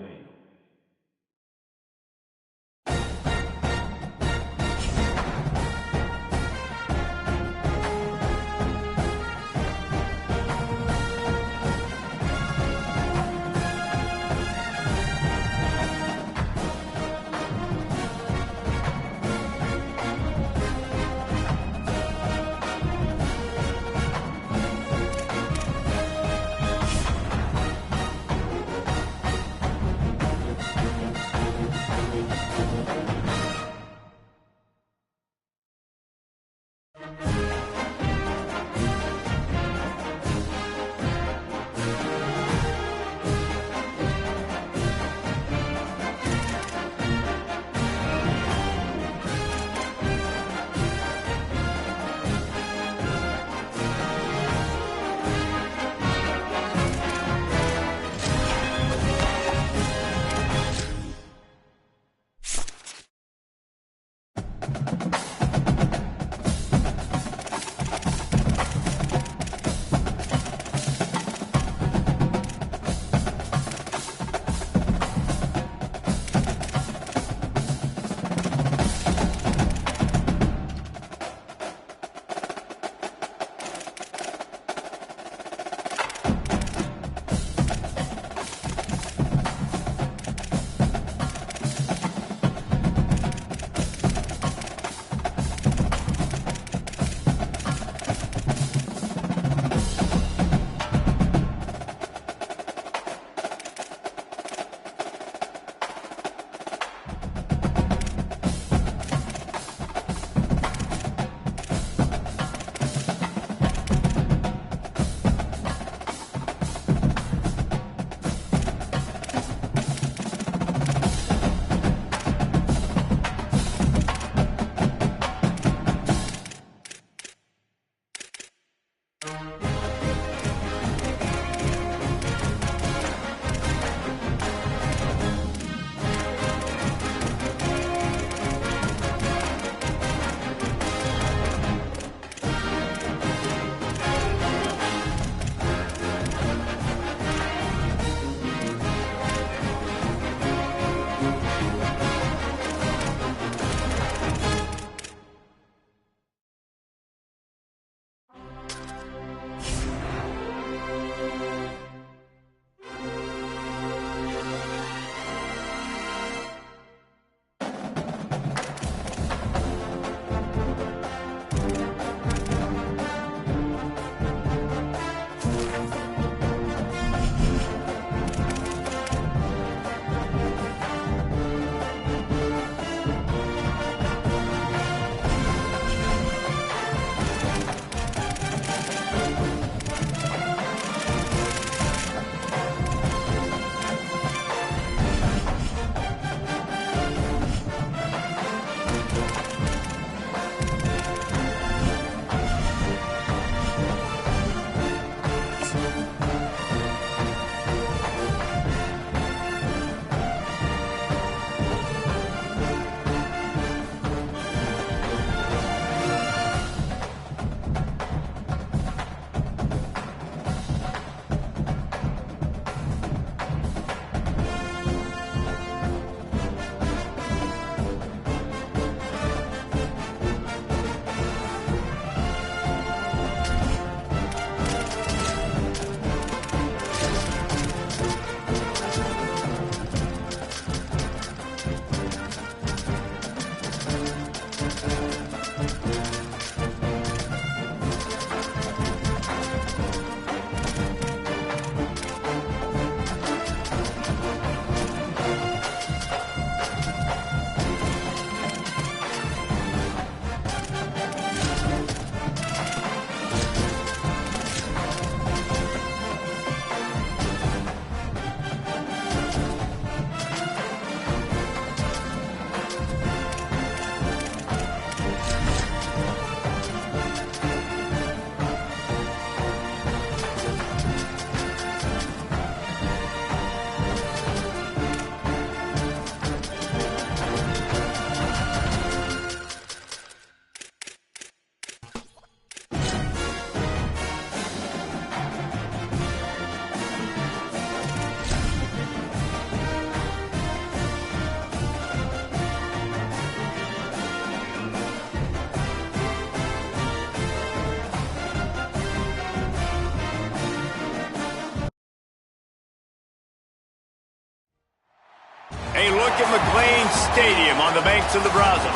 back at McLean Stadium on the banks of the Brazos.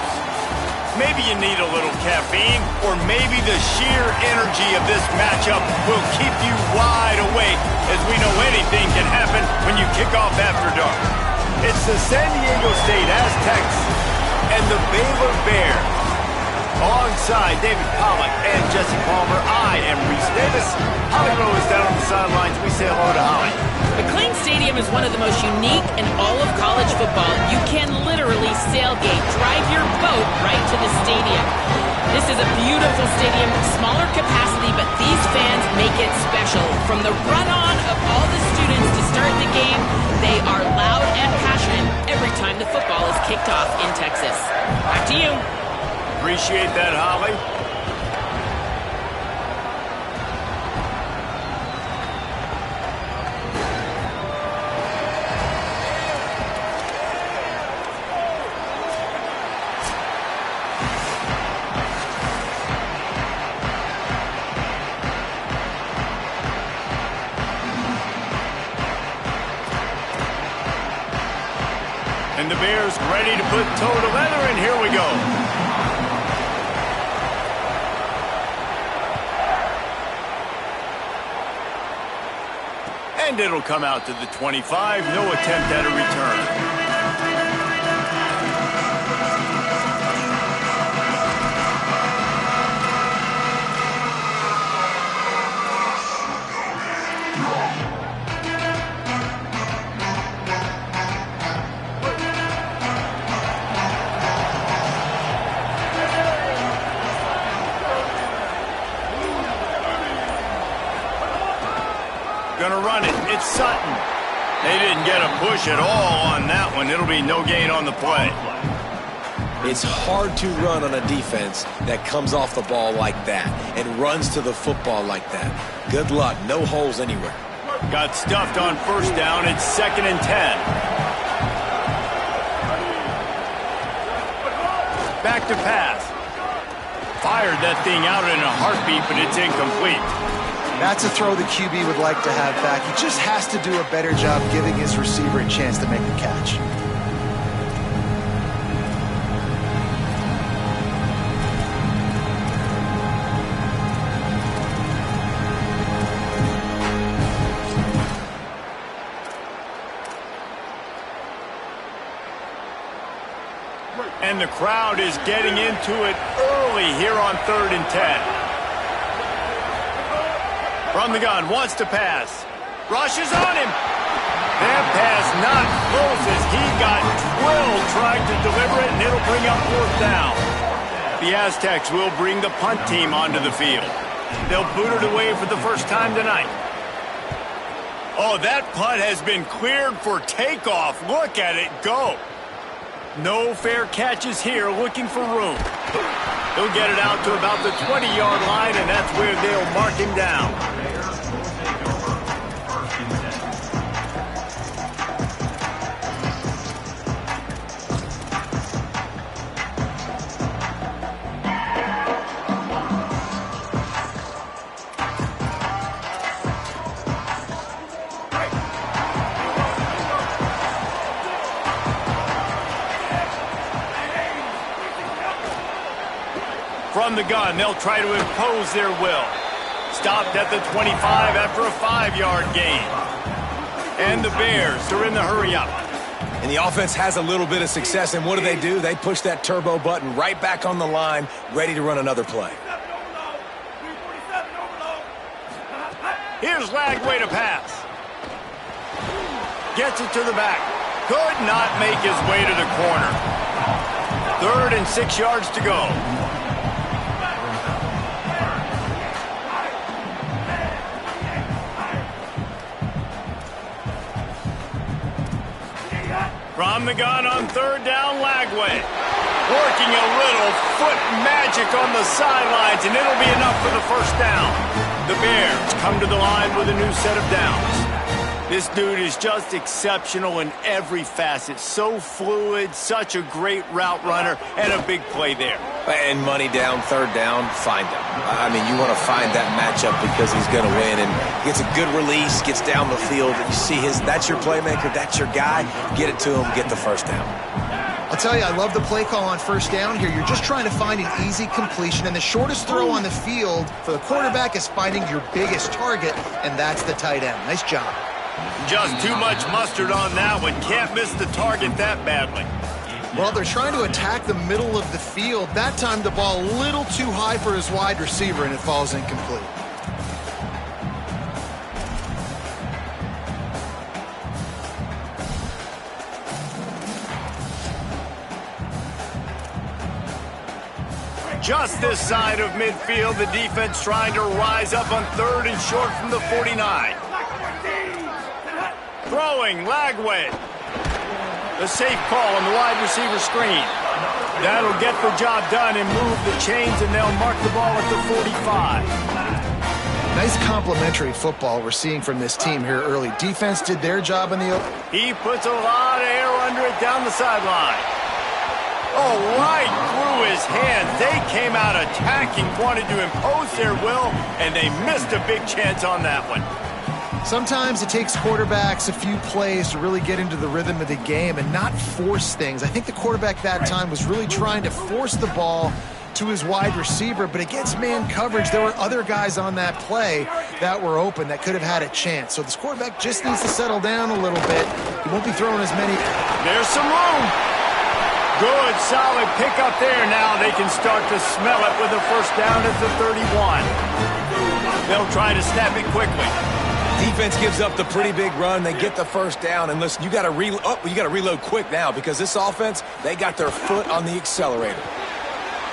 Maybe you need a little caffeine, or maybe the sheer energy of this matchup will keep you wide awake, as we know anything can happen when you kick off after dark. It's the San Diego State Aztecs and the Baylor Bears. Alongside David Pollack and Jesse Palmer, I am Reese Davis. Holly Rowe is down on the sidelines. We say hello to Holly. McLean Stadium is one of the most unique in all of college football. You can literally sailgate, drive your boat right to the stadium. This is a beautiful stadium, smaller capacity, but these fans make it special. From the run-on of all the students to start the game, they are loud and passionate every time the football is kicked off in Texas. Back to you. Appreciate that, Holly. And the Bears ready to put toe to leather, and here we go. And it'll come out to the 25. No attempt at a return. Gonna run it. It's Sutton. They didn't get a push at all on that one. It'll be no gain on the play. It's hard to run on a defense that comes off the ball like that and runs to the football like that. Good luck. No holes anywhere. Got stuffed on first down. It's 2nd and 10. Back to pass. Fired that thing out in a heartbeat, but it's incomplete. That's a throw the QB would like to have back. He just has to do a better job giving his receiver a chance to make the catch. And the crowd is getting into it early here on 3rd and 10. From the gun, wants to pass. Rushes on him. That pass not close as he got drilled trying to deliver it, and it'll bring up 4th down. The Aztecs will bring the punt team onto the field. They'll boot it away for the first time tonight. Oh, that punt has been cleared for takeoff. Look at it go. No fair catches here, looking for room. He'll get it out to about the 20-yard line, and that's where they'll mark him down. From the gun, they'll try to impose their will. Stopped at the 25 after a 5-yard gain. And the Bears are in the hurry-up. And the offense has a little bit of success, and what do? They push that turbo button right back on the line, ready to run another play. Here's Lagway to pass. Gets it to the back. Could not make his way to the corner. 3rd and 6 yards to go. From the gun on 3rd down, Lagway. Working a little foot magic on the sidelines, and it'll be enough for the 1st down. The Bears come to the line with a new set of downs. This dude is just exceptional in every facet. So fluid, such a great route runner, and a big play there. And money down, third down, find him. I mean, you want to find that matchup because he's going to win. And gets a good release, gets down the field. You see that's your playmaker, that's your guy. Get it to him, get the first down. I'll tell you, I love the play call on first down here. You're just trying to find an easy completion, and the shortest throw on the field for the quarterback is finding your biggest target, and that's the tight end. Nice job. Just too much mustard on that one. Can't miss the target that badly. Well, they're trying to attack the middle of the field. That time the ball a little too high for his wide receiver, and it falls incomplete. Just this side of midfield, the defense trying to rise up on third and short from the 49. Throwing, Lagway. The safe call on the wide receiver screen. That'll get the job done and move the chains, and they'll mark the ball at the 45. Nice complimentary football we're seeing from this team here early. Defense did their job in the open. He puts a lot of air under it down the sideline. Oh, right through his hands. They came out attacking, wanted to impose their will, and they missed a big chance on that one. Sometimes it takes quarterbacks a few plays to really get into the rhythm of the game and not force things. I think the quarterback that time was really trying to force the ball to his wide receiver, but against man coverage, there were other guys on that play that were open that could have had a chance. So this quarterback just needs to settle down a little bit. He won't be throwing as many. There's some room. Good, solid pickup there. Now they can start to smell it with a first down at the 31. They'll try to snap it quickly. Defense gives up the pretty big run. They get the first down. And listen, you got to reload quick now because this offense, they got their foot on the accelerator.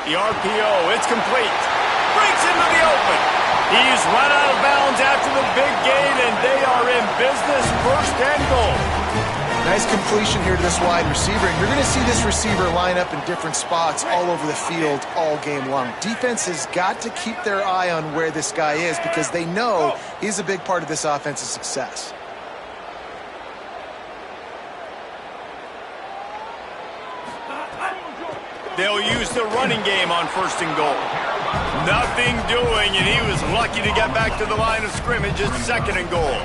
The RPO, it's complete. Breaks into the open. He's run out of bounds after the big gain, and they are in business. First and goal. Nice completion here to this wide receiver. And you're going to see this receiver line up in different spots all over the field all game long. Defense has got to keep their eye on where this guy is because they know he's a big part of this offense's success. They'll use the running game on first and goal. Nothing doing, and he was lucky to get back to the line of scrimmage at second and goal.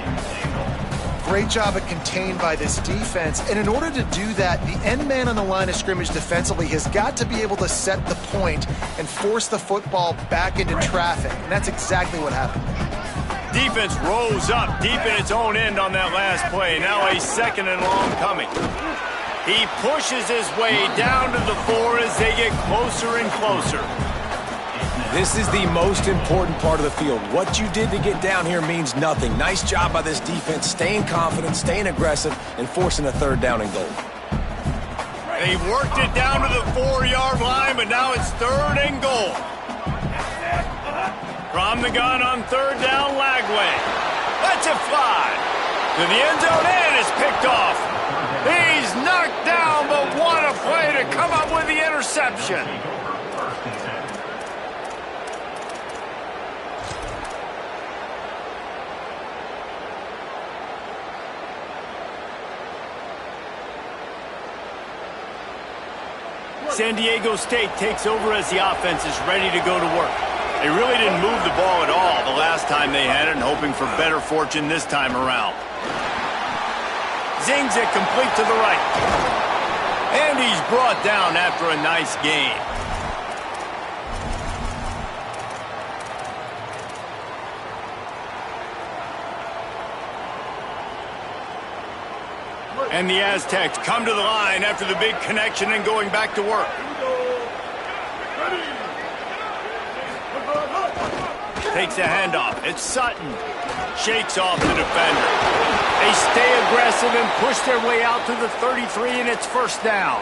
Great job of contained by this defense. And in order to do that, the end man on the line of scrimmage defensively has got to be able to set the point and force the football back into traffic. And that's exactly what happened. Defense rose up deep in its own end on that last play. Now a second and long coming. He pushes his way down to the 4 as they get closer and closer. This is the most important part of the field. What you did to get down here means nothing. Nice job by this defense, staying confident, staying aggressive, and forcing a third down and goal. They worked it down to the 4-yard line, but now it's third and goal. From the gun on third down, Lagway. Lets it fly. To the end zone and is picked off. He's knocked down, but what a play to come up with the interception. San Diego State takes over as the offense is ready to go to work. They really didn't move the ball at all the last time they had it, and hoping for better fortune this time around. Zings it complete to the right. And he's brought down after a nice gain. And the Aztecs come to the line after the big connection and going back to work. Takes a handoff. It's Sutton. Shakes off the defender. They stay aggressive and push their way out to the 33, and it's first down.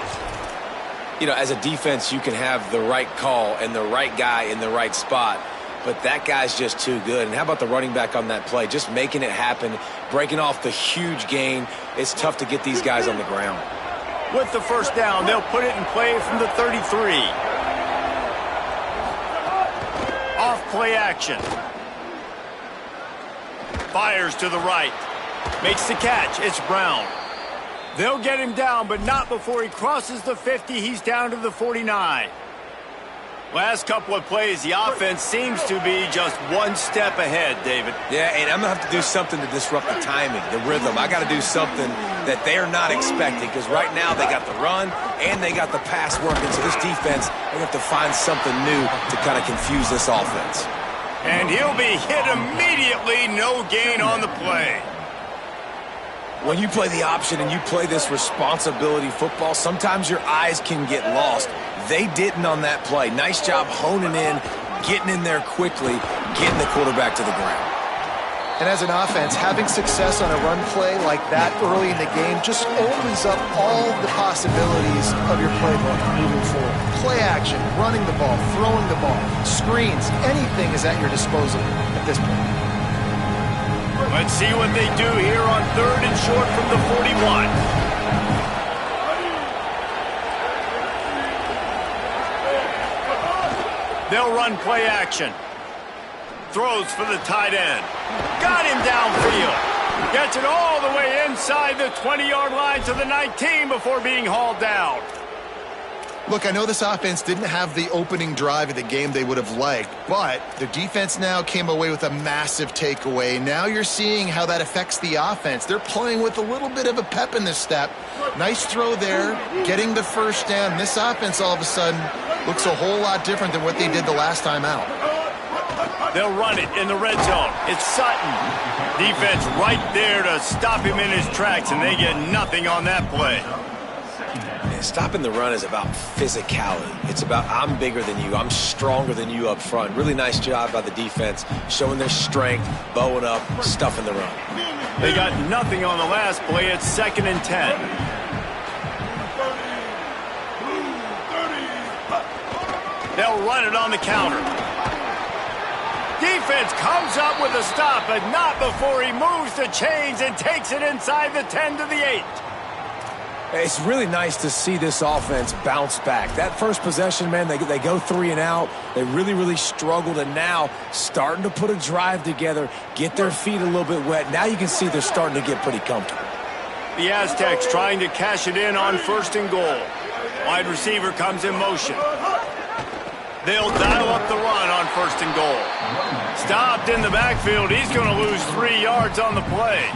You know, as a defense, you can have the right call and the right guy in the right spot. But that guy's just too good. And how about the running back on that play? Just making it happen, breaking off the huge gain. It's tough to get these guys on the ground. With the first down, they'll put it in play from the 33. Off play action. Fires to the right. Makes the catch. It's Brown. They'll get him down, but not before he crosses the 50. He's down to the 49. Last couple of plays, the offense seems to be just one step ahead, David. Yeah, and I'm going to have to do something to disrupt the timing, the rhythm. I got to do something that they're not expecting, because right now they got the run and they got the pass working. So this defense, they have to find something new to kind of confuse this offense. And he'll be hit immediately. No gain on the play. When you play the option and you play this responsibility football, sometimes your eyes can get lost. They didn't on that play. Nice job honing in, getting in there quickly, getting the quarterback to the ground. And as an offense, having success on a run play like that early in the game just opens up all the possibilities of your playbook moving forward. Play action, running the ball, throwing the ball, screens, anything is at your disposal at this point. Let's see what they do here on 3rd and short from the 41. They'll run play action. Throws for the tight end. Got him downfield. Gets it all the way inside the 20-yard line to the 19 before being hauled down. Look, I know this offense didn't have the opening drive of the game they would have liked, but the defense now came away with a massive takeaway. Now you're seeing how that affects the offense. They're playing with a little bit of a pep in the step. Nice throw there, getting the first down. This offense all of a sudden looks a whole lot different than what they did the last time out. They'll run it in the red zone. It's Sutton. Defense right there to stop him in his tracks, and they get nothing on that play. Stopping the run is about physicality. It's about I'm bigger than you. I'm stronger than you up front. Really nice job by the defense, showing their strength, bowing up, stuffing the run. They got nothing on the last play. It's 2nd and 10. They'll run it on the counter. Defense comes up with a stop, but not before he moves the chains and takes it inside the 10 to the 8. It's really nice to see this offense bounce back. That first possession, man, they go 3 and out. They really struggled, and now starting to put a drive together, get their feet a little bit wet. Now you can see they're starting to get pretty comfortable. The Aztecs trying to cash it in on 1st and goal. Wide receiver comes in motion. They'll dial up the run on 1st and goal. Stopped in the backfield. He's going to lose 3 yards on the play.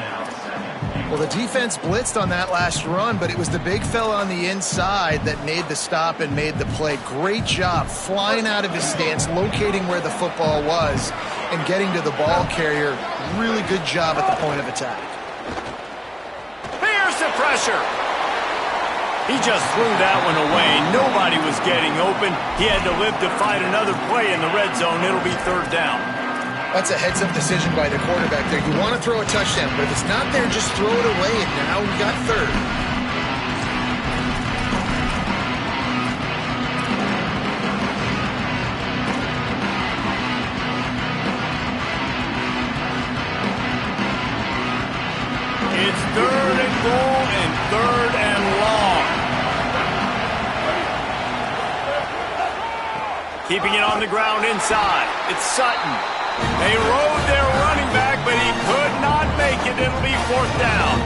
Well, the defense blitzed on that last run, but it was the big fella on the inside that made the stop and made the play. Great job flying out of his stance, locating where the football was, and getting to the ball carrier. Really good job at the point of attack. Here's the pressure. He just threw that one away. Nobody was getting open. He had to live to fight another play in the red zone. It'll be 3rd down. That's a heads-up decision by the quarterback there. You want to throw a touchdown, but if it's not there, just throw it away, and now we got 3rd. It's 3rd and goal and 3rd and long. Keeping it on the ground inside. It's Sutton. They rode their running back, but he could not make it. It'll be 4th down.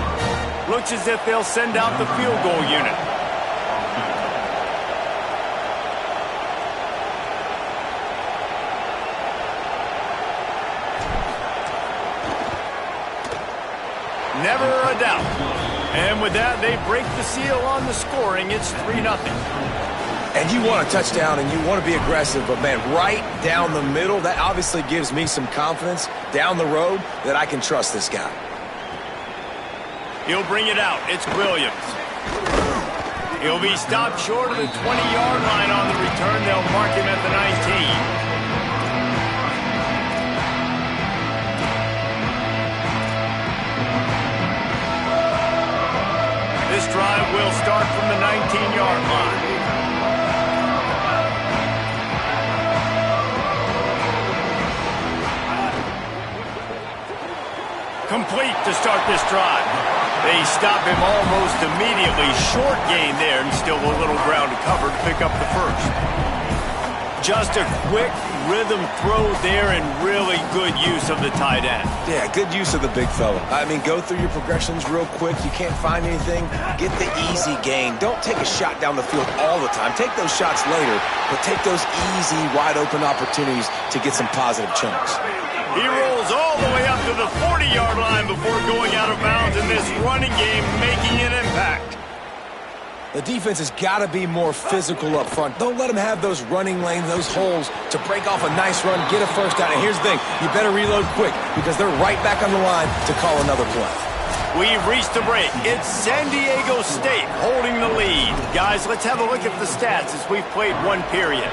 Looks as if they'll send out the field goal unit. Never a doubt. And with that, they break the seal on the scoring. It's 3-0. And you want a touchdown and you want to be aggressive, but, man, right down the middle, that obviously gives me some confidence down the road that I can trust this guy. He'll bring it out. It's Williams. He'll be stopped short of the 20-yard line on the return. They'll mark him at the 19. This drive will start from the 19-yard line. Complete to start this drive. They stop him almost immediately. Short gain there, and still a little ground to cover to pick up the first. Just a quick, rhythm throw there and really good use of the tight end. Yeah, good use of the big fella. I mean, go through your progressions real quick. You can't find anything, get the easy gain. Don't take a shot down the field all the time. Take those shots later, but take those easy, wide-open opportunities to get some positive chunks. He rolls all the way up to the 40-yard line before going out of bounds in this running game, making an impact. The defense has got to be more physical up front. Don't let them have those running lanes, those holes to break off a nice run, get a first down. And here's the thing, you better reload quick because they're right back on the line to call another play. We've reached the break. It's San Diego State holding the lead. Guys, let's have a look at the stats as we've played one period.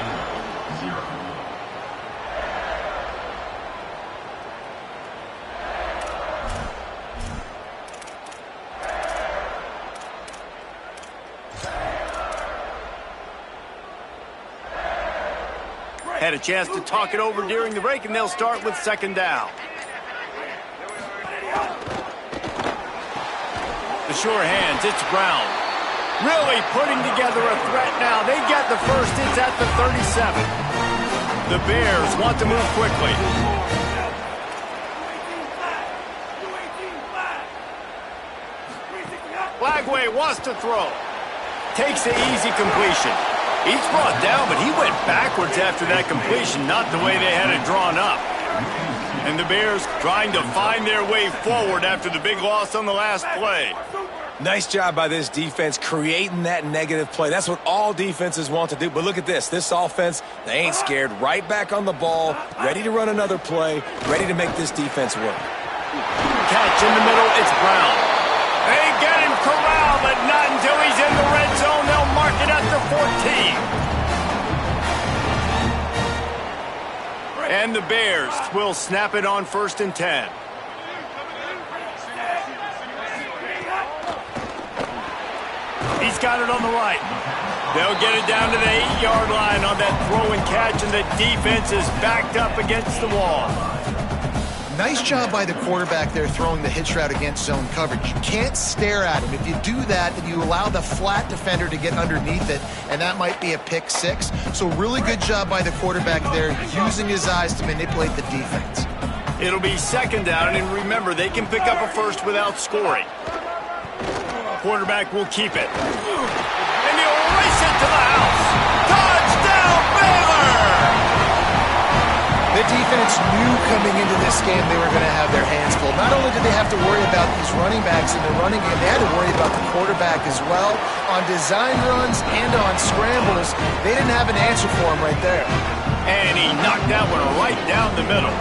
Had a chance to talk it over during the break, and they'll start with second down. The sure hands, it's Brown. Really putting together a threat now. They get the first, it's at the 37. The Bears want to move quickly. Flagway wants to throw. Takes the easy completion. He's brought down, but he went backwards after that completion, not the way they had it drawn up. And the Bears trying to find their way forward after the big loss on the last play. Nice job by this defense creating that negative play. That's what all defenses want to do. But look at this. This offense, they ain't scared. Right back on the ball, ready to run another play, ready to make this defense work. Catch in the middle, it's Brown. They get him corralled, but not until he's in the red zone. They'll mark it at the 14. And the Bears will snap it on 1st and 10. He's got it on the right. They'll get it down to the 8-yard line on that throw and catch, and the defense is backed up against the wall. Nice job by the quarterback there throwing the hitch route against zone coverage. You can't stare at him. If you do that, then you allow the flat defender to get underneath it, and that might be a pick six. So really good job by the quarterback there using his eyes to manipulate the defense. It'll be second down, and remember, they can pick up a first without scoring. Quarterback will keep it. And he'll race it to the house. Touchdown, Baylor! The defense knew coming into this game they were going to have their hands full. Not only did they have to worry about these running backs in the running game, they had to worry about the quarterback as well. On design runs and on scrambles, they didn't have an answer for him right there. And he knocked that one right down the middle.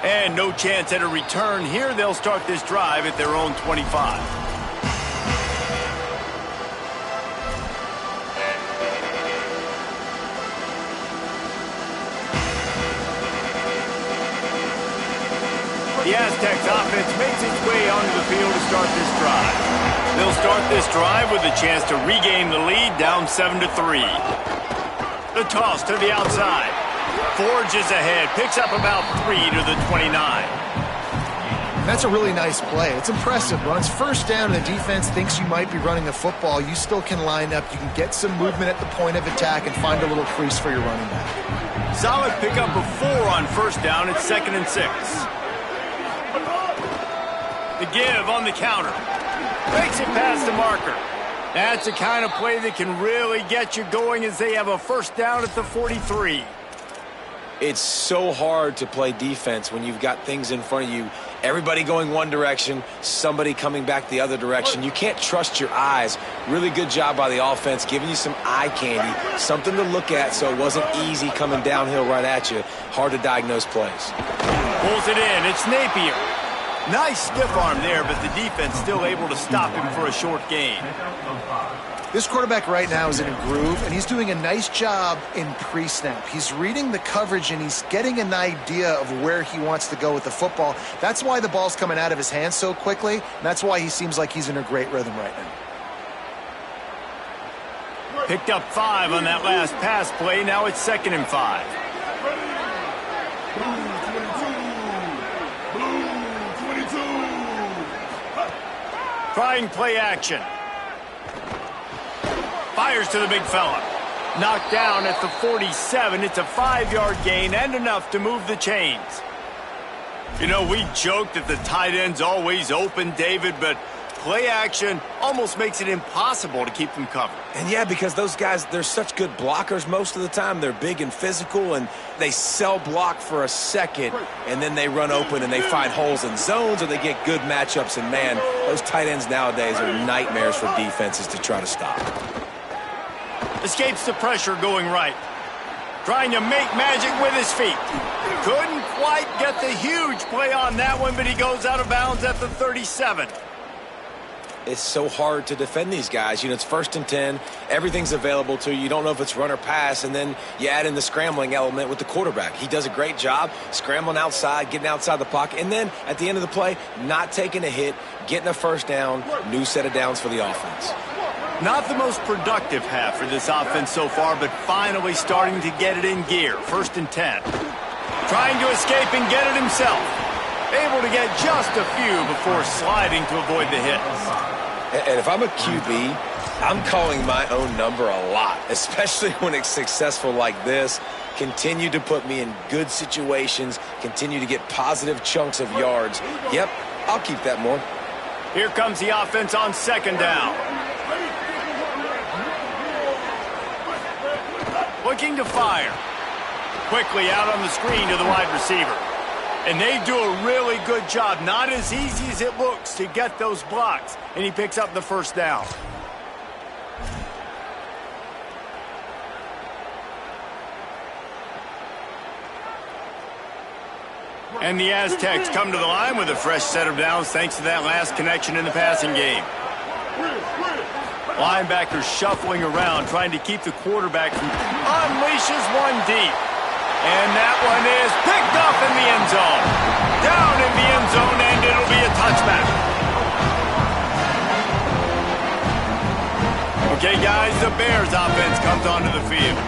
And no chance at a return here. They'll start this drive at their own 25. The Aztecs offense makes its way onto the field to start this drive. They'll start this drive with a chance to regain the lead, down 7-3. The toss to the outside. Forges ahead, picks up about 3 to the 29. That's a really nice play. It's impressive. Runs first down, and the defense thinks you might be running the football. You still can line up. You can get some movement at the point of attack and find a little crease for your running back. Solid pickup of 4 on first down. It's 2nd and 6. The give on the counter. Makes it past the marker. That's the kind of play that can really get you going as they have a first down at the 43. It's so hard to play defense when you've got things in front of you. Everybody going one direction, somebody coming back the other direction. You can't trust your eyes. Really good job by the offense, giving you some eye candy, something to look at so it wasn't easy coming downhill right at you. Hard to diagnose plays. Pulls it in. It's Napier. Nice stiff arm there, but the defense still able to stop him for a short gain. This quarterback right now is in a groove, and he's doing a nice job in pre-snap. He's reading the coverage, and he's getting an idea of where he wants to go with the football. That's why the ball's coming out of his hands so quickly, and that's why he seems like he's in a great rhythm right now. Picked up 5 on that last pass play. Now it's 2nd and 5. Trying play action. Fires to the big fella. Knocked down at the 47. It's a 5-yard gain and enough to move the chains. You know, we joked that the tight end's always open, David, but play action almost makes it impossible to keep them covered. And yeah, because those guys, they're such good blockers most of the time. They're big and physical, and they cell block for a second, and then they run open and they find holes in zones, or they get good matchups. And man, those tight ends nowadays are nightmares for defenses to try to stop. Escapes the pressure going right. Trying to make magic with his feet. Couldn't quite get the huge play on that one, but he goes out of bounds at the 37. It's so hard to defend these guys. You know, it's 1st and 10. Everything's available to you. You don't know if it's run or pass, and then you add in the scrambling element with the quarterback. He does a great job scrambling outside, getting outside the pocket, and then at the end of the play, not taking a hit, getting a first down, new set of downs for the offense. Not the most productive half for this offense so far, but finally starting to get it in gear. 1st and 10. Trying to escape and get it himself. Able to get just a few before sliding to avoid the hits. And if I'm a QB, I'm calling my own number a lot, especially when it's successful like this. Continue to put me in good situations, continue to get positive chunks of yards. Yep, I'll keep that more. Here comes the offense on 2nd down. Looking to fire. Quickly out on the screen to the wide receiver. And they do a really good job. Not as easy as it looks to get those blocks. And he picks up the 1st down. And the Aztecs come to the line with a fresh set of downs thanks to that last connection in the passing game. Linebackers shuffling around, trying to keep the quarterback from unleashes one deep. And that one is picked up in the end zone. Down in the end zone, and it'll be a touchback. Okay, guys, the Bears offense comes onto the field.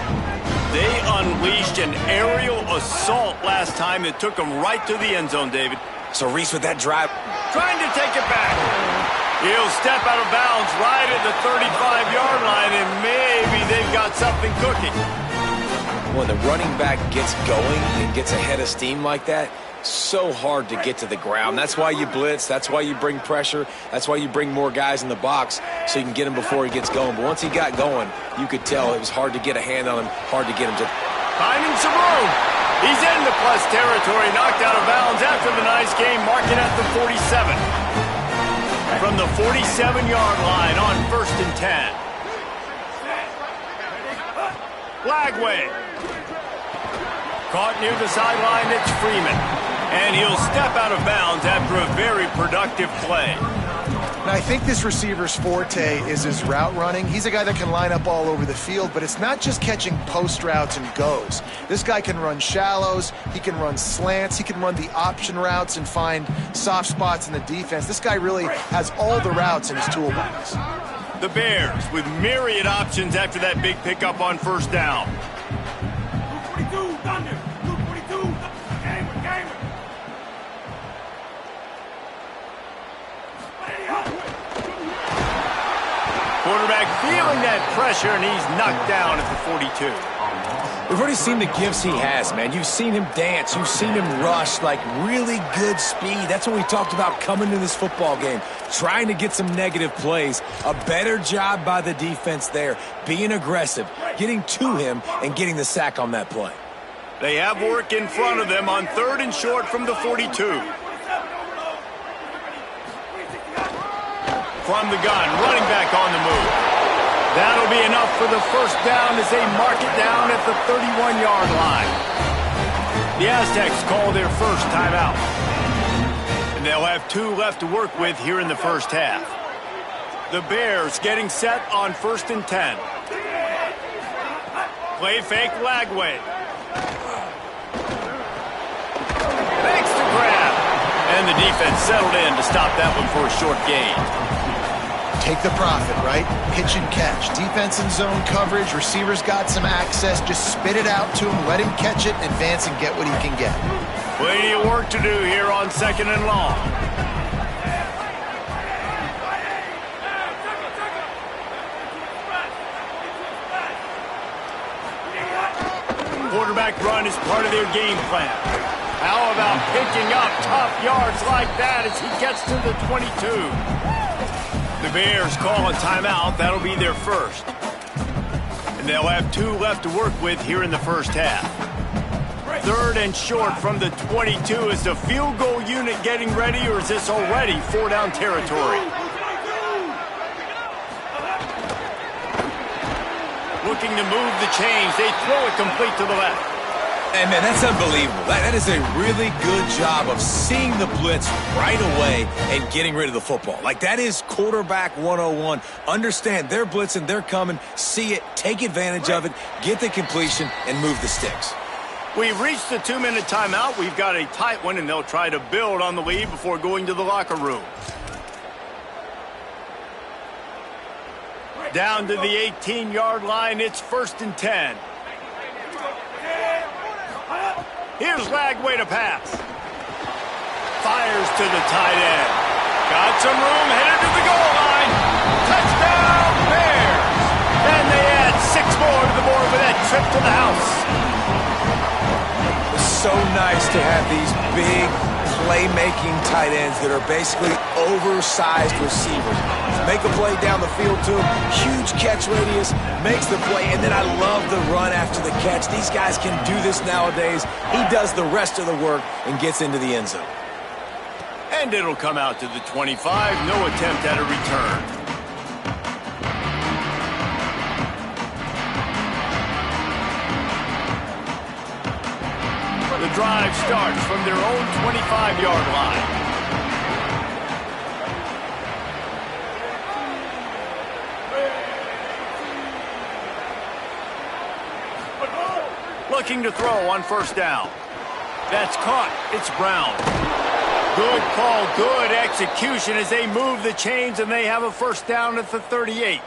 They unleashed an aerial assault last time that took them right to the end zone, David. So Reese with that drive. Trying to take it back. He'll step out of bounds right at the 35-yard line, and maybe they've got something cooking. When the running back gets going and gets a head of steam like that, so hard to get to the ground. That's why you blitz. That's why you bring pressure. That's why you bring more guys in the box so you can get him before he gets going. But once he got going, you could tell it was hard to get a hand on him, hard to get him to... Finding some room. He's in the plus territory, knocked out of bounds after the nice game, marking at the 47. From the 47-yard line on 1st and 10. Lagway. Caught near the sideline, it's Freeman. And he'll step out of bounds after a very productive play. Now, I think this receiver's forte is his route running. He's a guy that can line up all over the field, but it's not just catching post routes and goes. This guy can run shallows, he can run slants, he can run the option routes and find soft spots in the defense. This guy really has all the routes in his toolbox. The Bears with myriad options after that big pickup on 1st down. Quarterback feeling that pressure, and he's knocked down at the 42. We've already seen the gifts he has, man. You've seen him dance. You've seen him rush, like really good speed. That's what we talked about coming to this football game, trying to get some negative plays. A better job by the defense there, being aggressive, getting to him, and getting the sack on that play. They have work in front of them on 3rd and short from the 42. From the gun, running back on the move. That'll be enough for the 1st down as they mark it down at the 31-yard line. The Aztecs call their first timeout. And they'll have 2 left to work with here in the 1st half. The Bears getting set on 1st and 10. Play fake Lagway. Makes the grab. And the defense settled in to stop that one for a short gain. Take the profit, right? Pitch and catch. Defense and zone coverage. Receivers got some access. Just spit it out to him. Let him catch it, advance, and get what he can get. Plenty of work to do here on 2nd and long. quarterback run is part of their game plan. How about picking up top yards like that as he gets to the 22? The Bears call a timeout. That'll be their first. And they'll have 2 left to work with here in the first half. 3rd and short from the 22. Is the field goal unit getting ready, or is this already 4-down territory? Looking to move the chains. They throw it complete to the left. And, man, that's unbelievable. That is a really good job of seeing the blitz right away and getting rid of the football. Like, that is quarterback 101. Understand they're blitzing, they're coming, see it, take advantage of it, get the completion, and move the sticks. We've reached the 2-minute timeout. We've got a tight one, and they'll try to build on the lead before going to the locker room. Down to the 18-yard line. It's 1st and 10. Here's Lagway to pass. Fires to the tight end. Got some room, headed to the goal line. Touchdown, Bears! And they add 6 more to the board with that trip to the house. It's so nice to have these big playmaking tight ends that are basically oversized receivers. Make a play down the field to him, huge catch radius, makes the play, and then I love the run after the catch. These guys can do this nowadays. He does the rest of the work and gets into the end zone. And it'll come out to the 25. No attempt at a return. The drive starts from their own 25-yard line. Looking to throw on 1st down. That's caught. It's Brown. Good call, good execution as they move the chains, and they have a 1st down at the 38.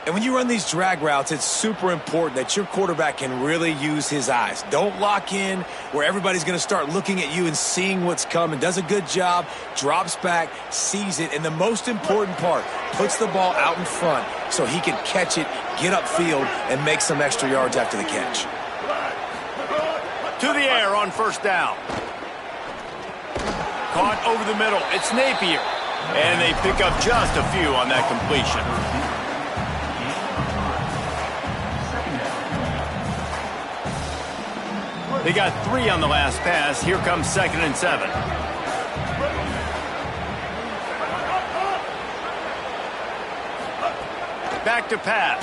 And when you run these drag routes, it's super important that your quarterback can really use his eyes. Don't lock in where everybody's going to start looking at you and seeing what's coming. Does a good job, drops back, sees it, and the most important part, puts the ball out in front so he can catch it, get upfield, and make some extra yards after the catch. To the air on 1st down. Caught over the middle. It's Napier. And they pick up just a few on that completion. They got 3 on the last pass. Here comes 2nd and 7. Back to pass.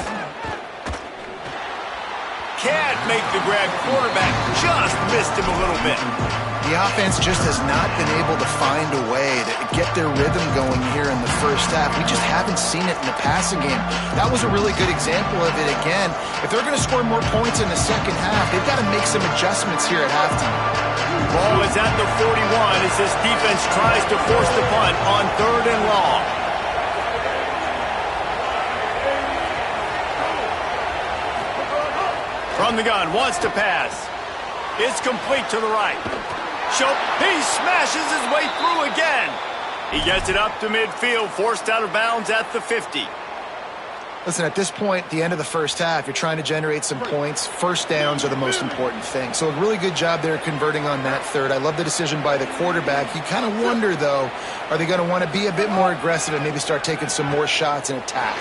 Can't make the grab. Quarterback just missed him a little bit. The offense just has not been able to find a way to get their rhythm going here in the first half. We just haven't seen it in the passing game. That was a really good example of it again. If they're going to score more points in the second half, they've got to make some adjustments here at halftime. Ball is at the 41 as this defense tries to force the punt on 3rd and long. From the gun, wants to pass. It's complete to the right. Shope, he smashes his way through again. He gets it up to midfield, forced out of bounds at the 50. Listen, at this point, the end of the first half, you're trying to generate some points. 1st downs are the most important thing. So a really good job there converting on that 3rd. I love the decision by the quarterback. You kind of wonder, though, are they going to want to be a bit more aggressive and maybe start taking some more shots and attack?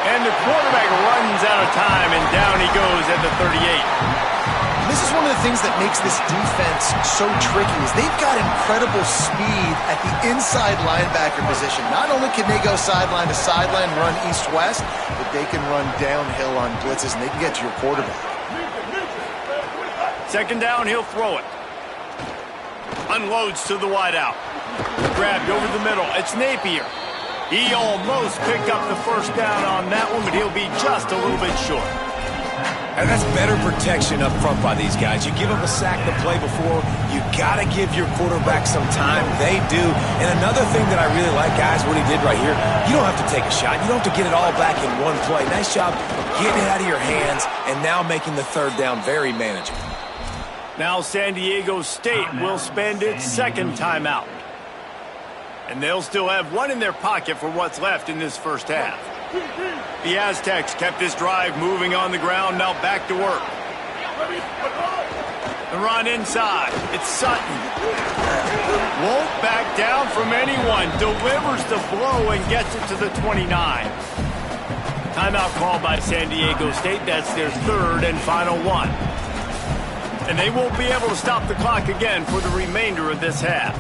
And the quarterback runs out of time, and down he goes at the 38. This is one of the things that makes this defense so tricky is they've got incredible speed at the inside linebacker position. Not only can they go sideline to sideline, run east-west, but they can run downhill on blitzes, and they can get to your quarterback. 2nd down, he'll throw it. Unloads to the wideout. Grabbed over the middle. It's Napier. He almost picked up the 1st down on that one, but he'll be just a little bit short. And that's better protection up front by these guys. You give them a sack the play before, you got to give your quarterback some time. They do. And another thing that I really like, guys, what he did right here, you don't have to take a shot. You don't have to get it all back in one play. Nice job getting it out of your hands and now making the 3rd down very manageable. Now San Diego State will spend its 2nd timeout. And they'll still have 1 in their pocket for what's left in this first half. The Aztecs kept this drive moving on the ground, now back to work. The run inside. It's Sutton. Won't back down from anyone. Delivers the blow and gets it to the 29. Timeout called by San Diego State. That's their third and final one. And they won't be able to stop the clock again for the remainder of this half.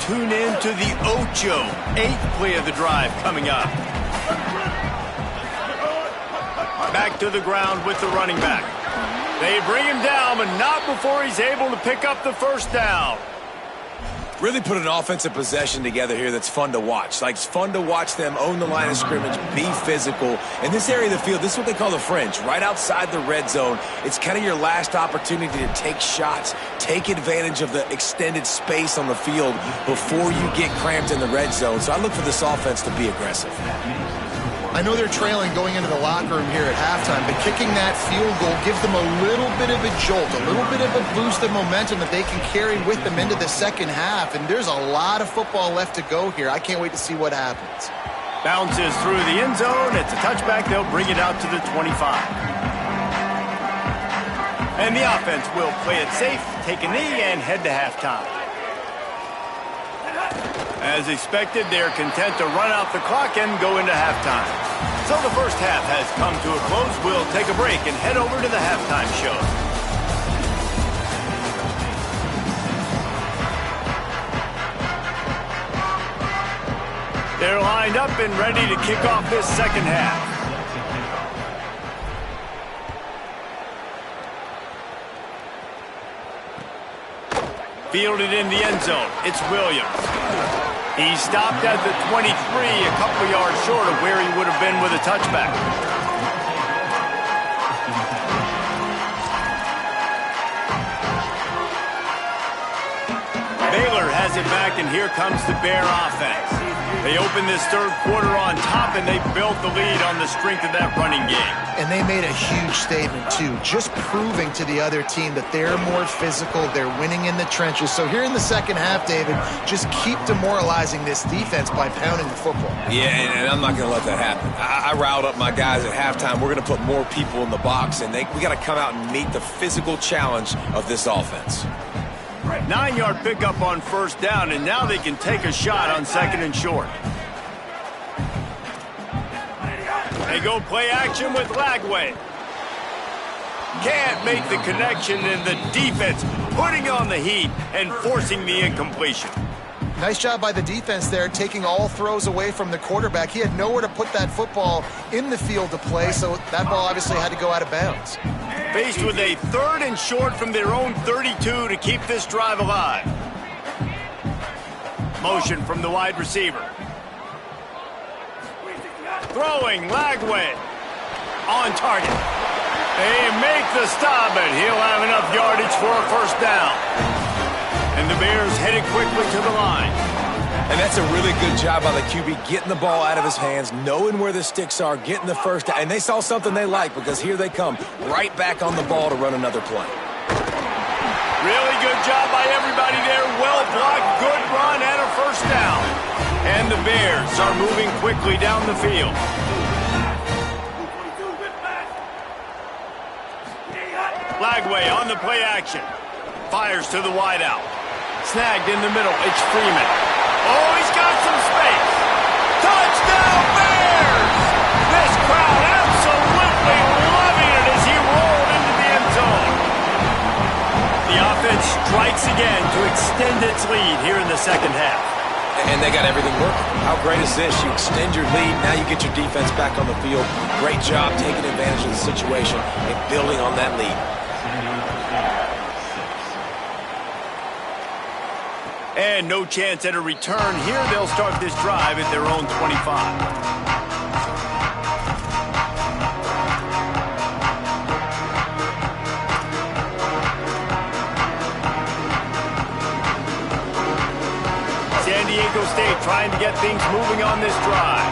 Tune in to the Ocho. 8th play of the drive coming up. Back to the ground with the running back. They bring him down, but not before he's able to pick up the first down. Really put an offensive possession together here that's fun to watch. Like, it's fun to watch them own the line of scrimmage, be physical. In this area of the field, this is what they call the fringe, right outside the red zone. It's kind of your last opportunity to take shots, take advantage of the extended space on the field before you get cramped in the red zone. So I look for this offense to be aggressive. I know they're trailing going into the locker room here at halftime, but kicking that field goal gives them a little bit of a jolt, a little bit of a boost of momentum that they can carry with them into the second half, and there's a lot of football left to go here. I can't wait to see what happens. Bounces through the end zone. It's a touchback. They'll bring it out to the 25. And the offense will play it safe, take a knee, and head to halftime. As expected, they're content to run out the clock and go into halftime. So the first half has come to a close. We'll take a break and head over to the halftime show. They're lined up and ready to kick off this second half. Fielded in the end zone. It's Williams. He stopped at the 23, a couple yards short of where he would have been with a touchback. Baylor has it back, and here comes the Bear offense. They opened this third quarter on top, and they built the lead on the strength of that running game. And they made a huge statement, too, just proving to the other team that they're more physical, they're winning in the trenches. So here in the second half, David, just keep demoralizing this defense by pounding the football. Yeah, and I'm not going to let that happen. I riled up my guys at halftime. We're going to put more people in the box, and we got to come out and meet the physical challenge of this offense. 9-yard pickup on first down, and now they can take a shot on second and short. They go play action with Lagway. Can't make the connection, and the defense putting on the heat and forcing the incompletion. Nice job by the defense there, taking all throws away from the quarterback. He had nowhere to put that football in the field to play, so that ball obviously had to go out of bounds. Faced with a third and short from their own 32 to keep this drive alive. Motion from the wide receiver. Throwing, Lagway. On target. They make the stop, but he'll have enough yardage for a first down. And the Bears headed quickly to the line. And that's a really good job by the QB, getting the ball out of his hands, knowing where the sticks are, getting the first down. And they saw something they like, because here they come, right back on the ball to run another play. Really good job by everybody there. Well blocked, good run, and a first down. And the Bears are moving quickly down the field. Lagway on the play action. Fires to the wideout. Snagged in the middle. It's Freeman. Oh, he's got some space. Touchdown, Bears! This crowd absolutely loving it as he rolled into the end zone. The offense strikes again to extend its lead here in the second half. And they got everything working. How great is this? You extend your lead, now you get your defense back on the field. Great job taking advantage of the situation and building on that lead. And no chance at a return here. They'll start this drive at their own 25. San Diego State trying to get things moving on this drive.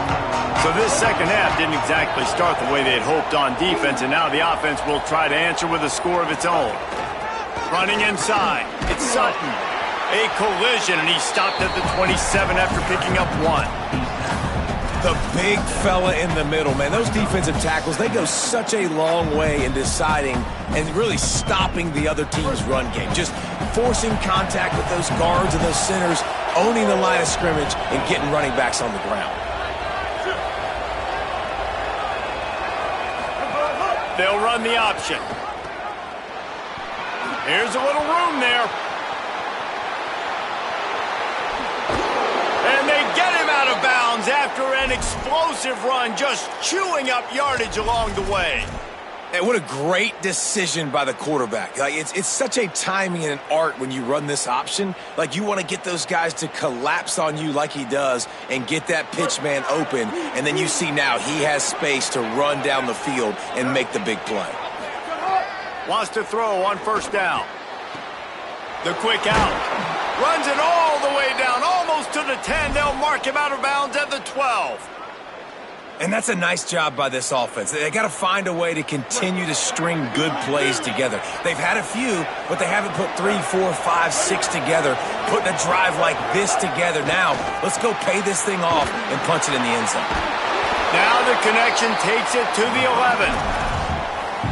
So this second half didn't exactly start the way they had hoped on defense, and now the offense will try to answer with a score of its own. Running inside, it's Sutton. A collision, and he stopped at the 27 after picking up one. The big fella in the middle, man. Those defensive tackles, they go such a long way in deciding and really stopping the other team's run game. Just forcing contact with those guards and those centers, owning the line of scrimmage, and getting running backs on the ground. They'll run the option. Here's a little room there. And they get him out of bounds after an explosive run, just chewing up yardage along the way. And what a great decision by the quarterback. Like, it's such a timing and an art when you run this option. Like, you want to get those guys to collapse on you like he does and get that pitch man open. And then you see now he has space to run down the field and make the big play. Wants to throw on first down. The quick out. Runs it all the way down, almost to the 10. They'll mark him out of bounds at the 12. And that's a nice job by this offense. They got to find a way to continue to string good plays together. They've had a few, but they haven't put 3, 4, 5, 6 together, putting a drive like this together. Now, let's go pay this thing off and punch it in the end zone. Now the connection takes it to the 11.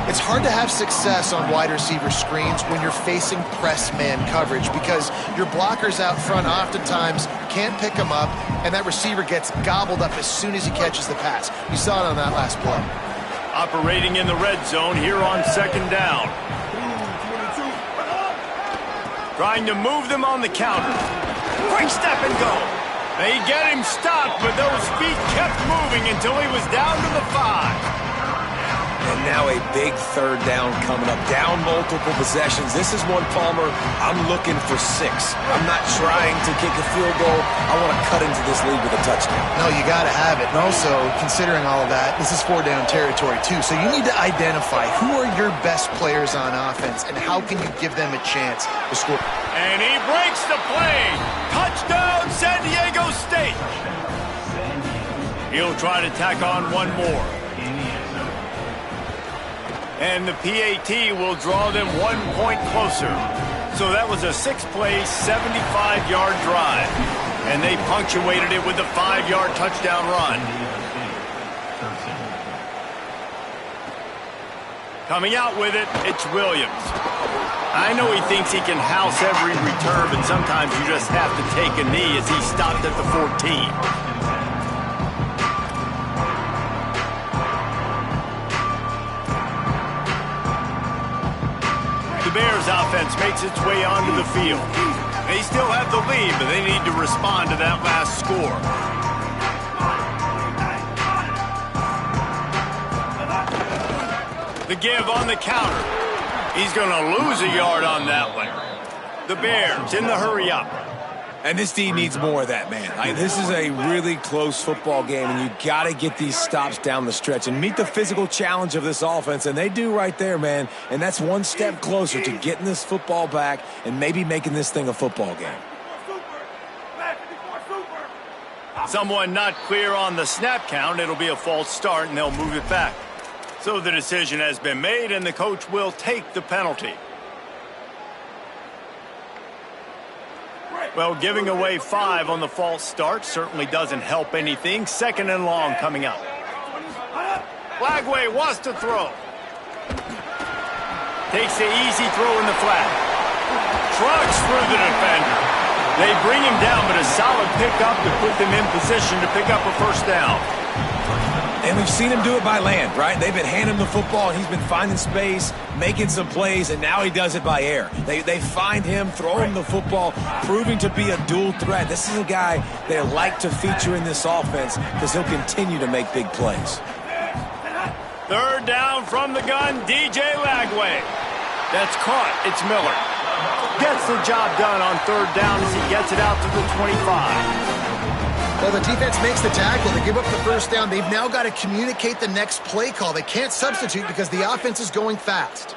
It's hard to have success on wide receiver screens when you're facing press man coverage because your blockers out front oftentimes can't pick them up, and that receiver gets gobbled up as soon as he catches the pass. You saw it on that last play. Operating in the red zone here on second down. Trying to move them on the counter. Quick step and go. They get him stopped, but those feet kept moving until he was down to the 5. And now a big third down coming up. Down multiple possessions. This is one, Palmer, I'm looking for 6. I'm not trying to kick a field goal. I want to cut into this lead with a touchdown. No, you got to have it. And also, considering all of that, this is 4-down territory too. So you need to identify who are your best players on offense and how can you give them a chance to score. And he breaks the play. Touchdown, San Diego State. He'll try to tack on one more. And the PAT will draw them 1 point closer. So that was a 6-play, 75-yard drive. And they punctuated it with a 5-yard touchdown run. Coming out with it, it's Williams. I know he thinks he can house every return, but sometimes you just have to take a knee as he stopped at the 14. The Bears offense makes its way onto the field. They still have the lead, but they need to respond to that last score. The give on the counter. He's going to lose a yard on that one. The Bears in the hurry up. And this D needs more of that, man. This is a really close football game, and you got to get these stops down the stretch and meet the physical challenge of this offense, and they do right there, man. And that's one step closer to getting this football back and maybe making this thing a football game. Someone not clear on the snap count. It'll be a false start, and they'll move it back. So the decision has been made, and the coach will take the penalty. Well, giving away 5 on the false start certainly doesn't help anything. 2nd and long coming up. Lagway wants to throw. Takes the easy throw in the flat. Trucks through the defender. They bring him down, but a solid pickup to put them in position to pick up a first down. And we've seen him do it by land, right? They've been handing him the football, and he's been finding space, making some plays, and now he does it by air. They find him, throw him the football, proving to be a dual threat. This is a guy they like to feature in this offense because he'll continue to make big plays. Third down from the gun, DJ Lagway. That's caught. It's Miller. Gets the job done on third down as he gets it out to the 25. Well, the defense makes the tackle. They give up the first down. They've now got to communicate the next play call. They can't substitute because the offense is going fast.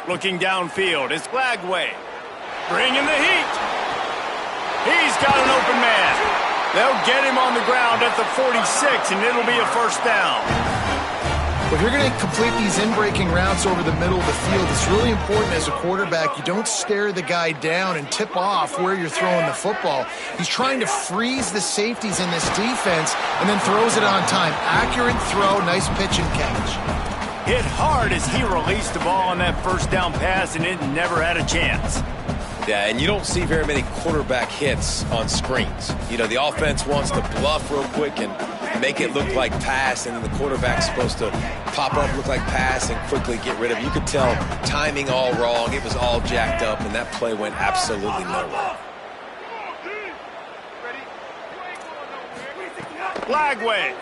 Looking downfield, it's Lagway. Bringing the heat. He's got an open man. They'll get him on the ground at the 46, and it'll be a first down. If you're going to complete these in-breaking routes over the middle of the field, it's really important as a quarterback you don't stare the guy down and tip off where you're throwing the football. He's trying to freeze the safeties in this defense and then throws it on time. Accurate throw, nice pitch and catch. Hit hard as he released the ball on that first down pass, and it never had a chance. Yeah, and you don't see very many quarterback hits on screens. You know, the offense wants to bluff real quick and make it look like pass, and then the quarterback's supposed to pop up, look like pass, and quickly get rid of it. You could tell timing all wrong. It was all jacked up, and that play went absolutely nowhere. Lagway.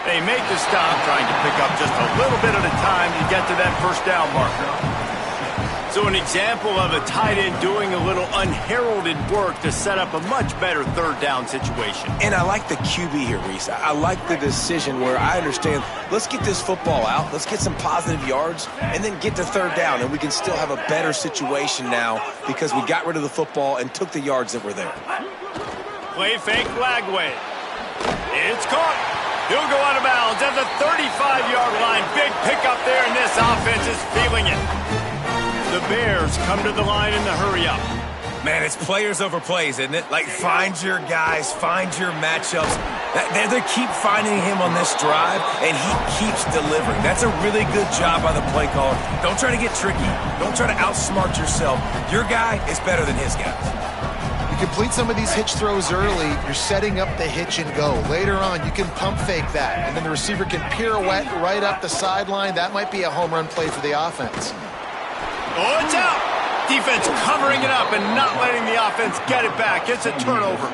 They make the stop, trying to pick up just a little bit at a time to get to that first down marker. So an example of a tight end doing a little unheralded work to set up a much better third down situation. And I like the QB here, Reese. I like the decision where I understand, let's get this football out, let's get some positive yards, and then get to third down, and we can still have a better situation now because we got rid of the football and took the yards that were there. Play fake Lagway. It's caught. He'll go out of bounds at the 35-yard line. Big pickup there, and this offense is feeling it. The Bears come to the line in the hurry-up. Man, it's players over plays, isn't it? Like, find your guys, find your matchups. They keep finding him on this drive, and he keeps delivering. That's a really good job by the play caller. Don't try to get tricky. Don't try to outsmart yourself. Your guy is better than his guys. You complete some of these hitch throws early, you're setting up the hitch and go. Later on, you can pump fake that, and then the receiver can pirouette right up the sideline. That might be a home run play for the offense. Oh, it's out. Defense covering it up and not letting the offense get it back. It's a turnover.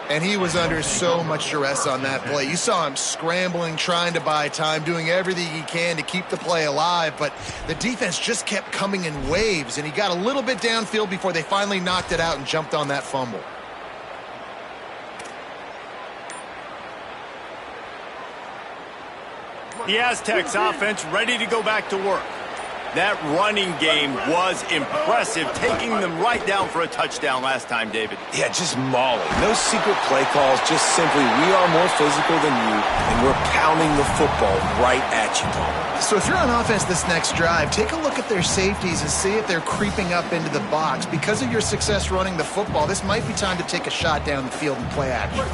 And he was under so much duress on that play. You saw him scrambling, trying to buy time, doing everything he can to keep the play alive, but the defense just kept coming in waves, and he got a little bit downfield before they finally knocked it out and jumped on that fumble. The Aztecs offense ready to go back to work. That running game was impressive, taking them right down for a touchdown last time, David. Yeah, just mauling. No secret play calls, just simply we are more physical than you, and we're pounding the football right at you. So if you're on offense this next drive, take a look at their safeties and see if they're creeping up into the box. Because of your success running the football, this might be time to take a shot down the field and play action.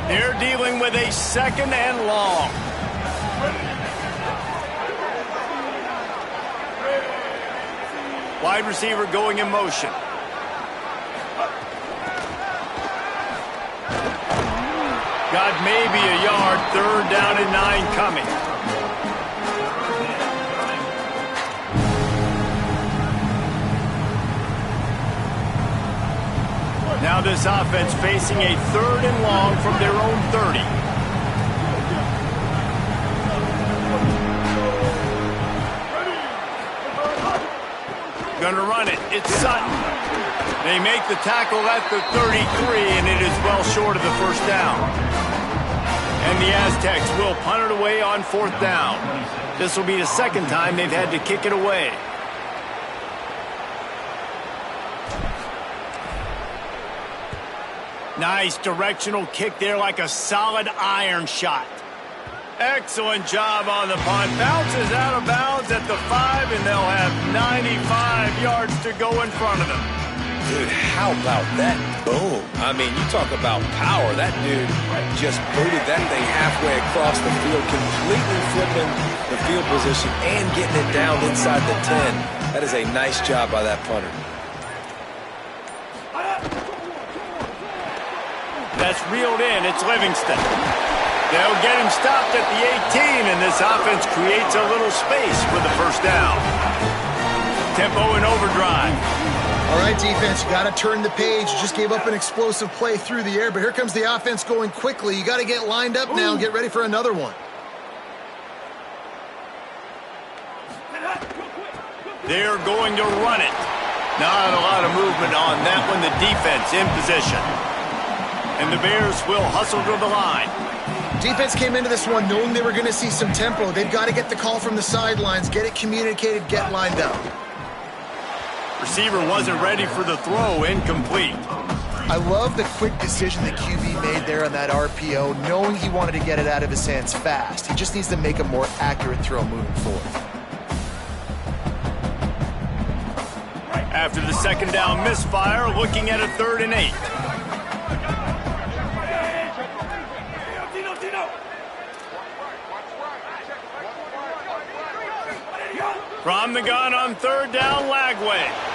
They're dealing with a second and long. Wide receiver going in motion. Got maybe a yard. Third down and 9 coming. Now this offense facing a third and long from their own 30. Going to run it. It's Sutton. They make the tackle at the 33, and it is well short of the first down. And the Aztecs will punt it away on fourth down. This will be the second time they've had to kick it away. Nice directional kick there, like a solid iron shot. Excellent job on the punt. Bounces out of bounds at the 5, and they'll have 95 yards to go in front of them. Dude, how about that boom? I mean, you talk about power. That dude just booted that thing halfway across the field, completely flipping the field position and getting it down inside the 10. That is a nice job by that punter. That's reeled in. It's Livingston. They'll get him stopped at the 18, and this offense creates a little space for the first down. Tempo in overdrive. All right, defense, you got to turn the page. You just gave up an explosive play through the air, but here comes the offense going quickly. You got to get lined up now and get ready for another one. They're going to run it. Not a lot of movement on that one. The defense in position. And the Bears will hustle to the line. Defense came into this one knowing they were going to see some tempo. They've got to get the call from the sidelines, get it communicated, get lined up. Receiver wasn't ready for the throw, incomplete. I love the quick decision the QB made there on that RPO, knowing he wanted to get it out of his hands fast. He just needs to make a more accurate throw moving forward. After the second down misfire, looking at a 3rd and 8. From the gun on 3rd down, Lagway.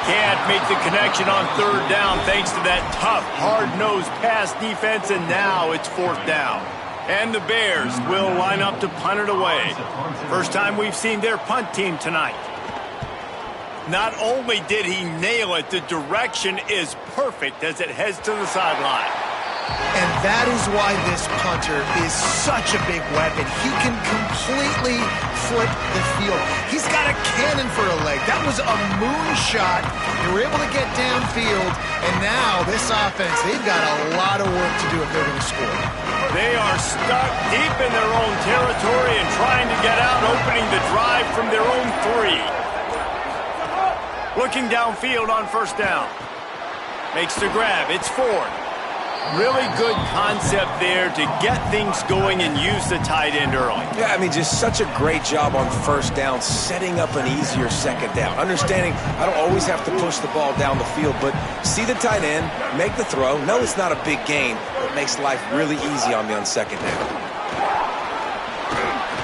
Can't make the connection on 3rd down thanks to that tough, hard-nosed pass defense, and now it's 4th down. And the Bears will line up to punt it away. First time we've seen their punt team tonight. Not only did he nail it, the direction is perfect as it heads to the sideline. And that is why this punter is such a big weapon. He can completely flip the field. He's got a cannon for a leg. That was a moonshot. They were able to get downfield, and now this offense, they've got a lot of work to do if they're going to score. They are stuck deep in their own territory and trying to get out, opening the drive from their own 3. Looking downfield on 1st down. Makes the grab. It's Ford. Really good concept there to get things going and use the tight end early. Yeah, I mean, just such a great job on 1st down, setting up an easier 2nd down. Understanding I don't always have to push the ball down the field, but see the tight end, make the throw. No, it's not a big gain, but it makes life really easy on me on 2nd down.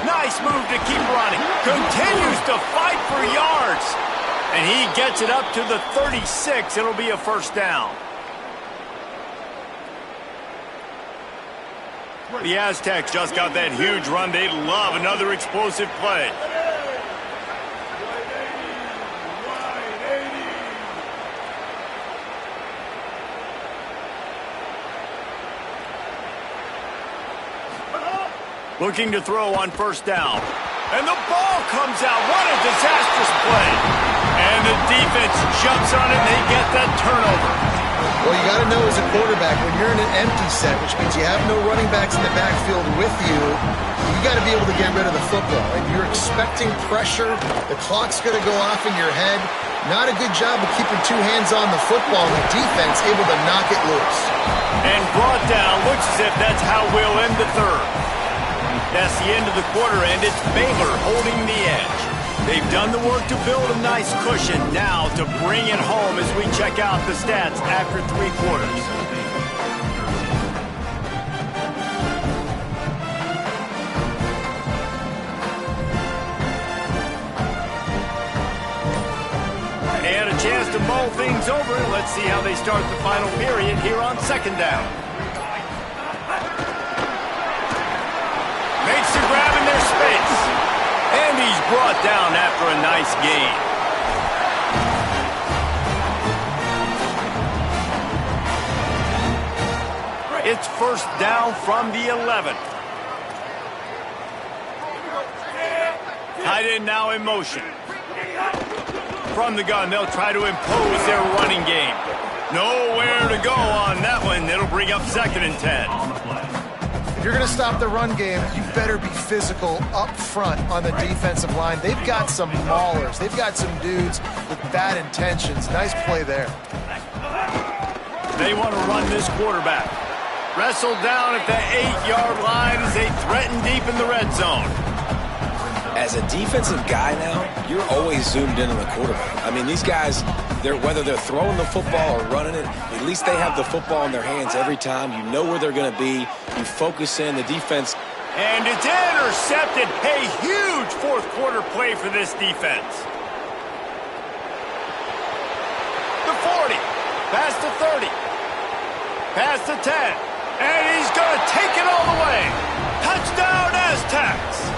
Nice move to keep running. Continues to fight for yards. And he gets it up to the 36. It'll be a 1st down. The Aztecs just got that huge run. They love another explosive play. Looking to throw on 1st down. And the ball comes out. What a disastrous play. And the defense jumps on it, and they get that turnover. Well, you got to know as a quarterback, when you're in an empty set, which means you have no running backs in the backfield with you, you got to be able to get rid of the football. And you're expecting pressure. The clock's going to go off in your head. Not a good job of keeping 2 hands on the football. The defense able to knock it loose. And brought down. Looks as if that's how we'll end the 3rd. That's the end of the quarter, and it's Baylor holding the edge. They've done the work to build a nice cushion. Now to bring it home as we check out the stats after 3 quarters. And a chance to mull things over. Let's see how they start the final period here on 2nd down. Makes the grab in their space. And he's brought down after a nice gain. It's 1st down from the 11. Tight end now in motion. From the gun, they'll try to impose their running game. Nowhere to go on that one. It'll bring up 2nd and 10. If you're going to stop the run game, you better be physical up front on the defensive line. They've got some maulers. They've got some dudes with bad intentions. Nice play there. They want to run this quarterback. Wrestled down at the 8-yard line as they threaten deep in the red zone. As a defensive guy now, you're always zoomed in on the quarterback. I mean, these guys, whether they're throwing the football or running it, at least they have the football in their hands every time. You know where they're going to be. You focus in the defense. And it's intercepted. A huge 4th quarter play for this defense. The 40. Past the 30. Past the 10. And he's going to take it all the way. Touchdown, Aztecs.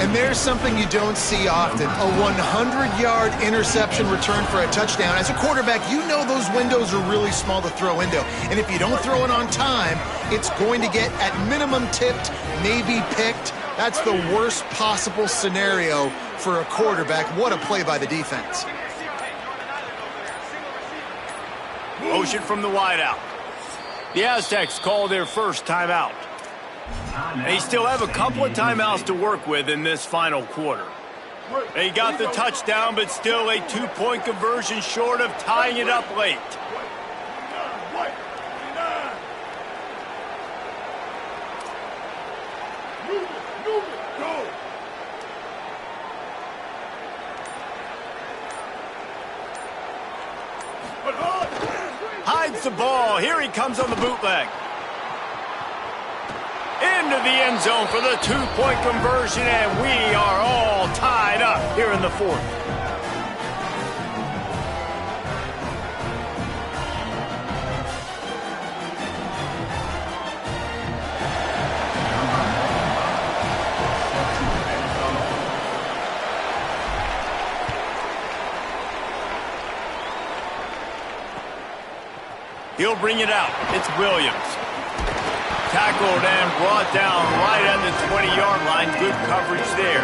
And there's something you don't see often, a 100-yard interception return for a touchdown. As a quarterback, you know those windows are really small to throw into. And if you don't throw it on time, it's going to get at minimum tipped, maybe picked. That's the worst possible scenario for a quarterback. What a play by the defense. Motion from the wideout. The Aztecs call their first timeout. They still have a couple of timeouts to work with in this final quarter. They got the touchdown, but still a 2-point conversion short of tying it up late. Hides the ball. Here he comes on the bootleg. Into the end zone for the 2-point conversion, and we are all tied up here in the fourth. He'll bring it out. It's Williams. Tackled and brought down right at the 20-yard line. Good coverage there.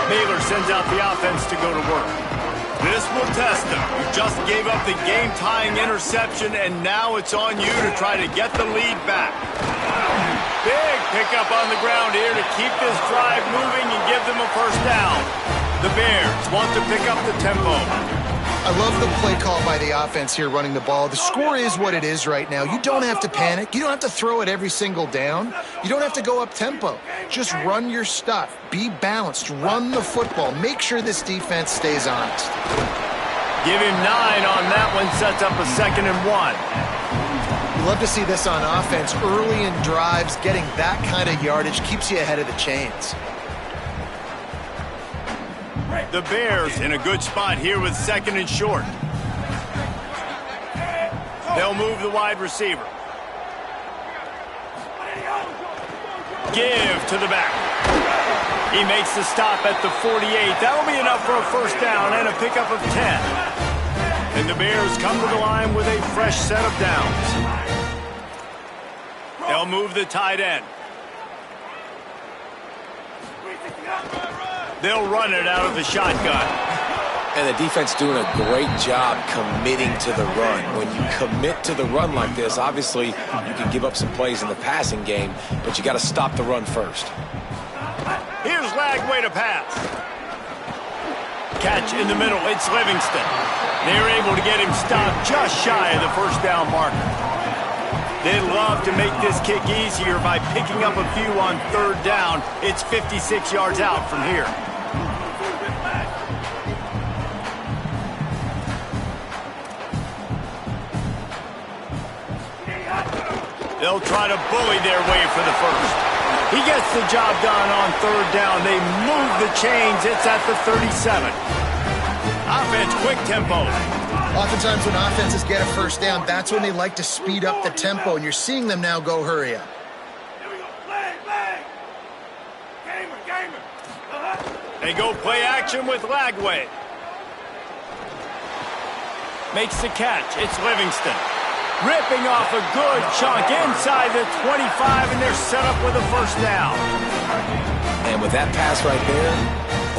Baylor sends out the offense to go to work. This will test them. You just gave up the game-tying interception, and now it's on you to try to get the lead back. Big pickup on the ground here to keep this drive moving and give them a first down. The Bears want to pick up the tempo. I love the play call by the offense here running the ball. The score is what it is right now. You don't have to panic. You don't have to throw it every single down. You don't have to go up tempo. Just run your stuff. Be balanced. Run the football. Make sure this defense stays honest. Give him 9 on that one. Sets up a 2nd and 1. Love to see this on offense. Early in drives, getting that kind of yardage keeps you ahead of the chains. The Bears in a good spot here with 2nd and short. They'll move the wide receiver. Give to the back. He makes the stop at the 48. That'll be enough for a first down and a pickup of 10. And the Bears come to the line with a fresh set of downs. They'll move the tight end. They'll run it out of the shotgun. And the defense doing a great job committing to the run. When you commit to the run like this, obviously you can give up some plays in the passing game, but you got to stop the run first. Here's Lagway to pass. Catch in the middle. It's Livingston. They're able to get him stopped just shy of the first down marker. They'd love to make this kick easier by picking up a few on 3rd down. It's 56 yards out from here. They'll try to bully their way for the first. He gets the job done on 3rd down. They move the chains. It's at the 37. Offense, quick tempo. Oftentimes when offenses get a first down, that's when they like to speed up the tempo, and you're seeing them now go hurry up. They go play action with Lagway. Makes the catch. It's Livingston. Ripping off a good chunk inside the 25, and they're set up with a first down. And with that pass right there,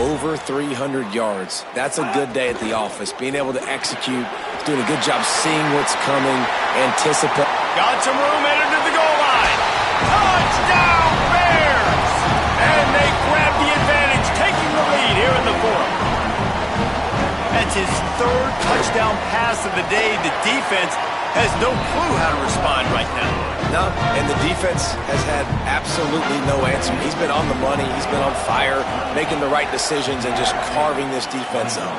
over 300 yards. That's a good day at the office. Being able to execute, doing a good job seeing what's coming, anticipate. Got some room headed to the goal line. Touchdown, Bears! And they grab the advantage, taking the lead here in the fourth. That's his 3rd touchdown pass of the day. The defense has no clue how to respond right now. No, and the defense has had absolutely no answer. He's been on the money. He's been on fire, making the right decisions and just carving this defense up.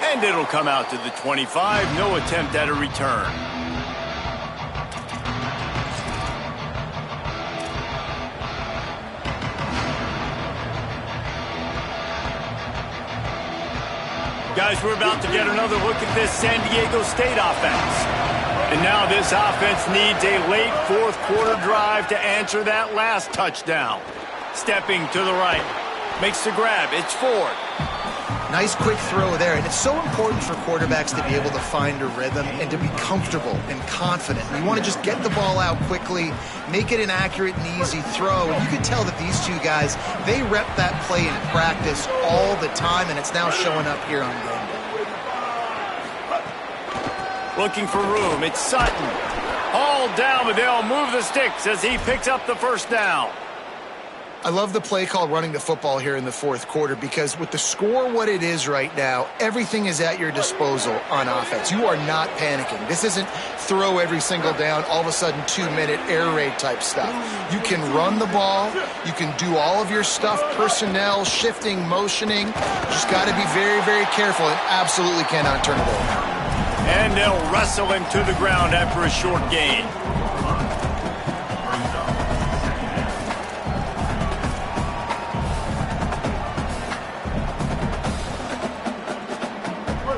And it'll come out to the 25. No attempt at a return. Guys, we're about to get another look at this San Diego State offense. And now this offense needs a late 4th quarter drive to answer that last touchdown. Stepping to the right. Makes the grab. It's Ford. Nice quick throw there, and it's so important for quarterbacks to be able to find a rhythm and to be comfortable and confident. You want to just get the ball out quickly, make it an accurate and easy throw, and you can tell that these two guys, they rep that play in practice all the time, and it's now showing up here on game day. Looking for room. It's Sutton. Hauled down, but they'll move the sticks as he picks up the first down. I love the play call running the football here in the fourth quarter because with the score what it is right now, everything is at your disposal on offense. You are not panicking. This isn't throw every single down, all of a sudden 2-minute air raid type stuff. You can run the ball. You can do all of your stuff, personnel, shifting, motioning. Just got to be very, very careful and absolutely cannot turn it over. And they'll wrestle him to the ground after a short gain.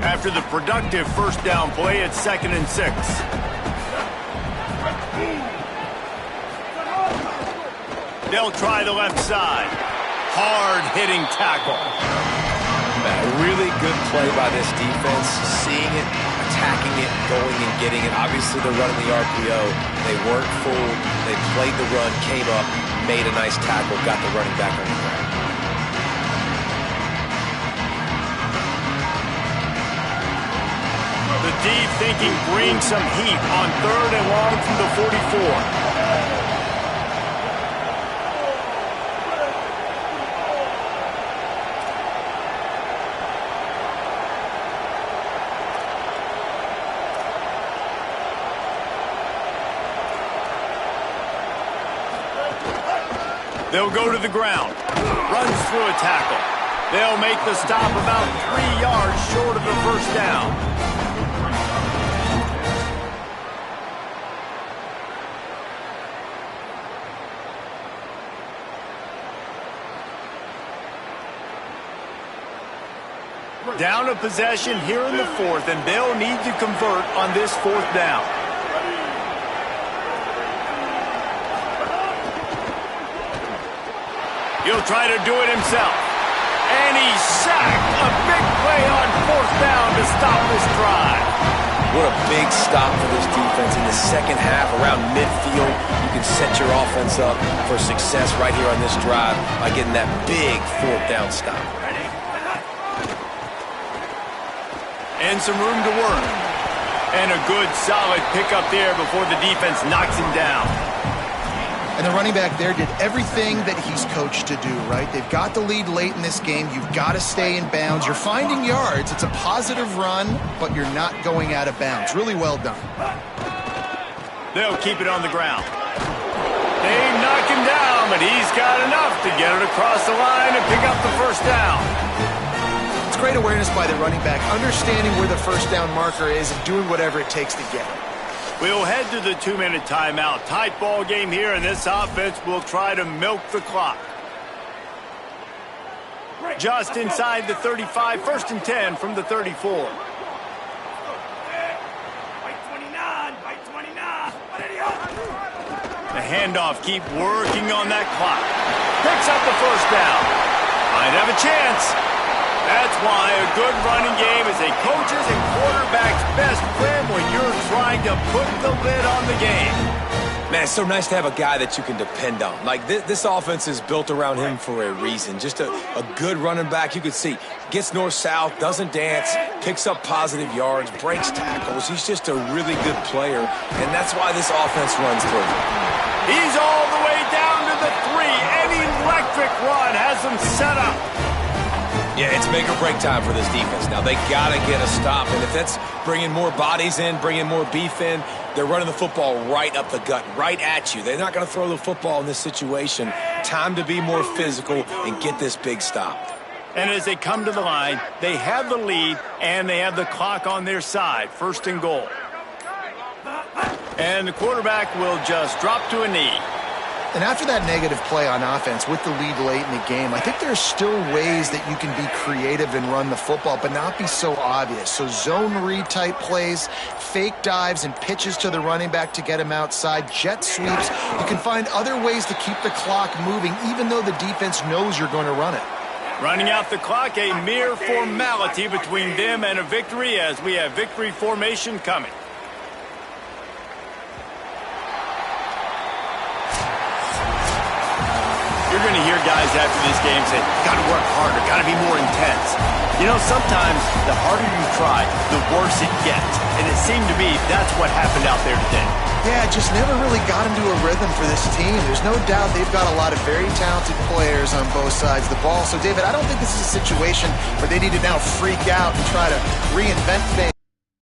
After the productive first down play, it's 2nd and 6. They'll try the left side. Hard-hitting tackle. A really good play by this defense. Seeing it, attacking it, going and getting it. Obviously, they're running the RPO. They weren't fooled. They played the run, came up, made a nice tackle, got the running back on the ground. The deep thinking brings some heat on 3rd and long from the 44. They'll go to the ground. Runs through a tackle. They'll make the stop about 3 yards short of the first down. Down a possession here in the 4th, and they'll need to convert on this 4th down. He'll try to do it himself. And he's sacked. A big play on 4th down to stop this drive. What a big stop for this defense in the second half around midfield. You can set your offense up for success right here on this drive by getting that big 4th down stop. And some room to work. And a good, solid pickup there before the defense knocks him down. And the running back there did everything that he's coached to do, right? They've got the lead late in this game. You've got to stay in bounds. You're finding yards. It's a positive run, but you're not going out of bounds. Really well done. They'll keep it on the ground. They knock him down, but he's got enough to get it across the line and pick up the first down. It's great awareness by the running back, understanding where the first down marker is and doing whatever it takes to get it. We'll head to the 2-minute timeout. Tight ball game here, and this offense will try to milk the clock. Just inside the 35, 1st and 10 from the 34. The handoff, keep working on that clock. Picks up the first down. Might have a chance. That's why a good running game is a coach's and quarterback's best friend when you're trying to put the lid on the game. Man, it's so nice to have a guy that you can depend on. Like, this offense is built around him for a reason. Just a good running back. You can see, gets north-south, doesn't dance, picks up positive yards, breaks tackles. He's just a really good player, and that's why this offense runs through him. He's all the way down to the 3. An electric run has them set up. Yeah, it's make or break time for this defense. Now, they got to get a stop, and if that's bringing more bodies in, bringing more beef in, they're running the football right up the gut, right at you. They're not going to throw the football in this situation. Time to be more physical and get this big stop. And as they come to the line, they have the lead, and they have the clock on their side. 1st and goal. And the quarterback will just drop to a knee. And after that negative play on offense with the lead late in the game, I think there's still ways that you can be creative and run the football, but not be so obvious. So zone read type plays, fake dives and pitches to the running back to get him outside, jet sweeps. You can find other ways to keep the clock moving, even though the defense knows you're going to run it. Running out the clock, a mere formality between them and a victory as we have victory formation coming. You're going to hear guys after this game say, got to work harder, got to be more intense. You know, sometimes the harder you try, the worse it gets. And it seemed to me that's what happened out there today. Yeah, just never really got into a rhythm for this team. There's no doubt they've got a lot of very talented players on both sides of the ball. So, David, I don't think this is a situation where they need to now freak out and try to reinvent things.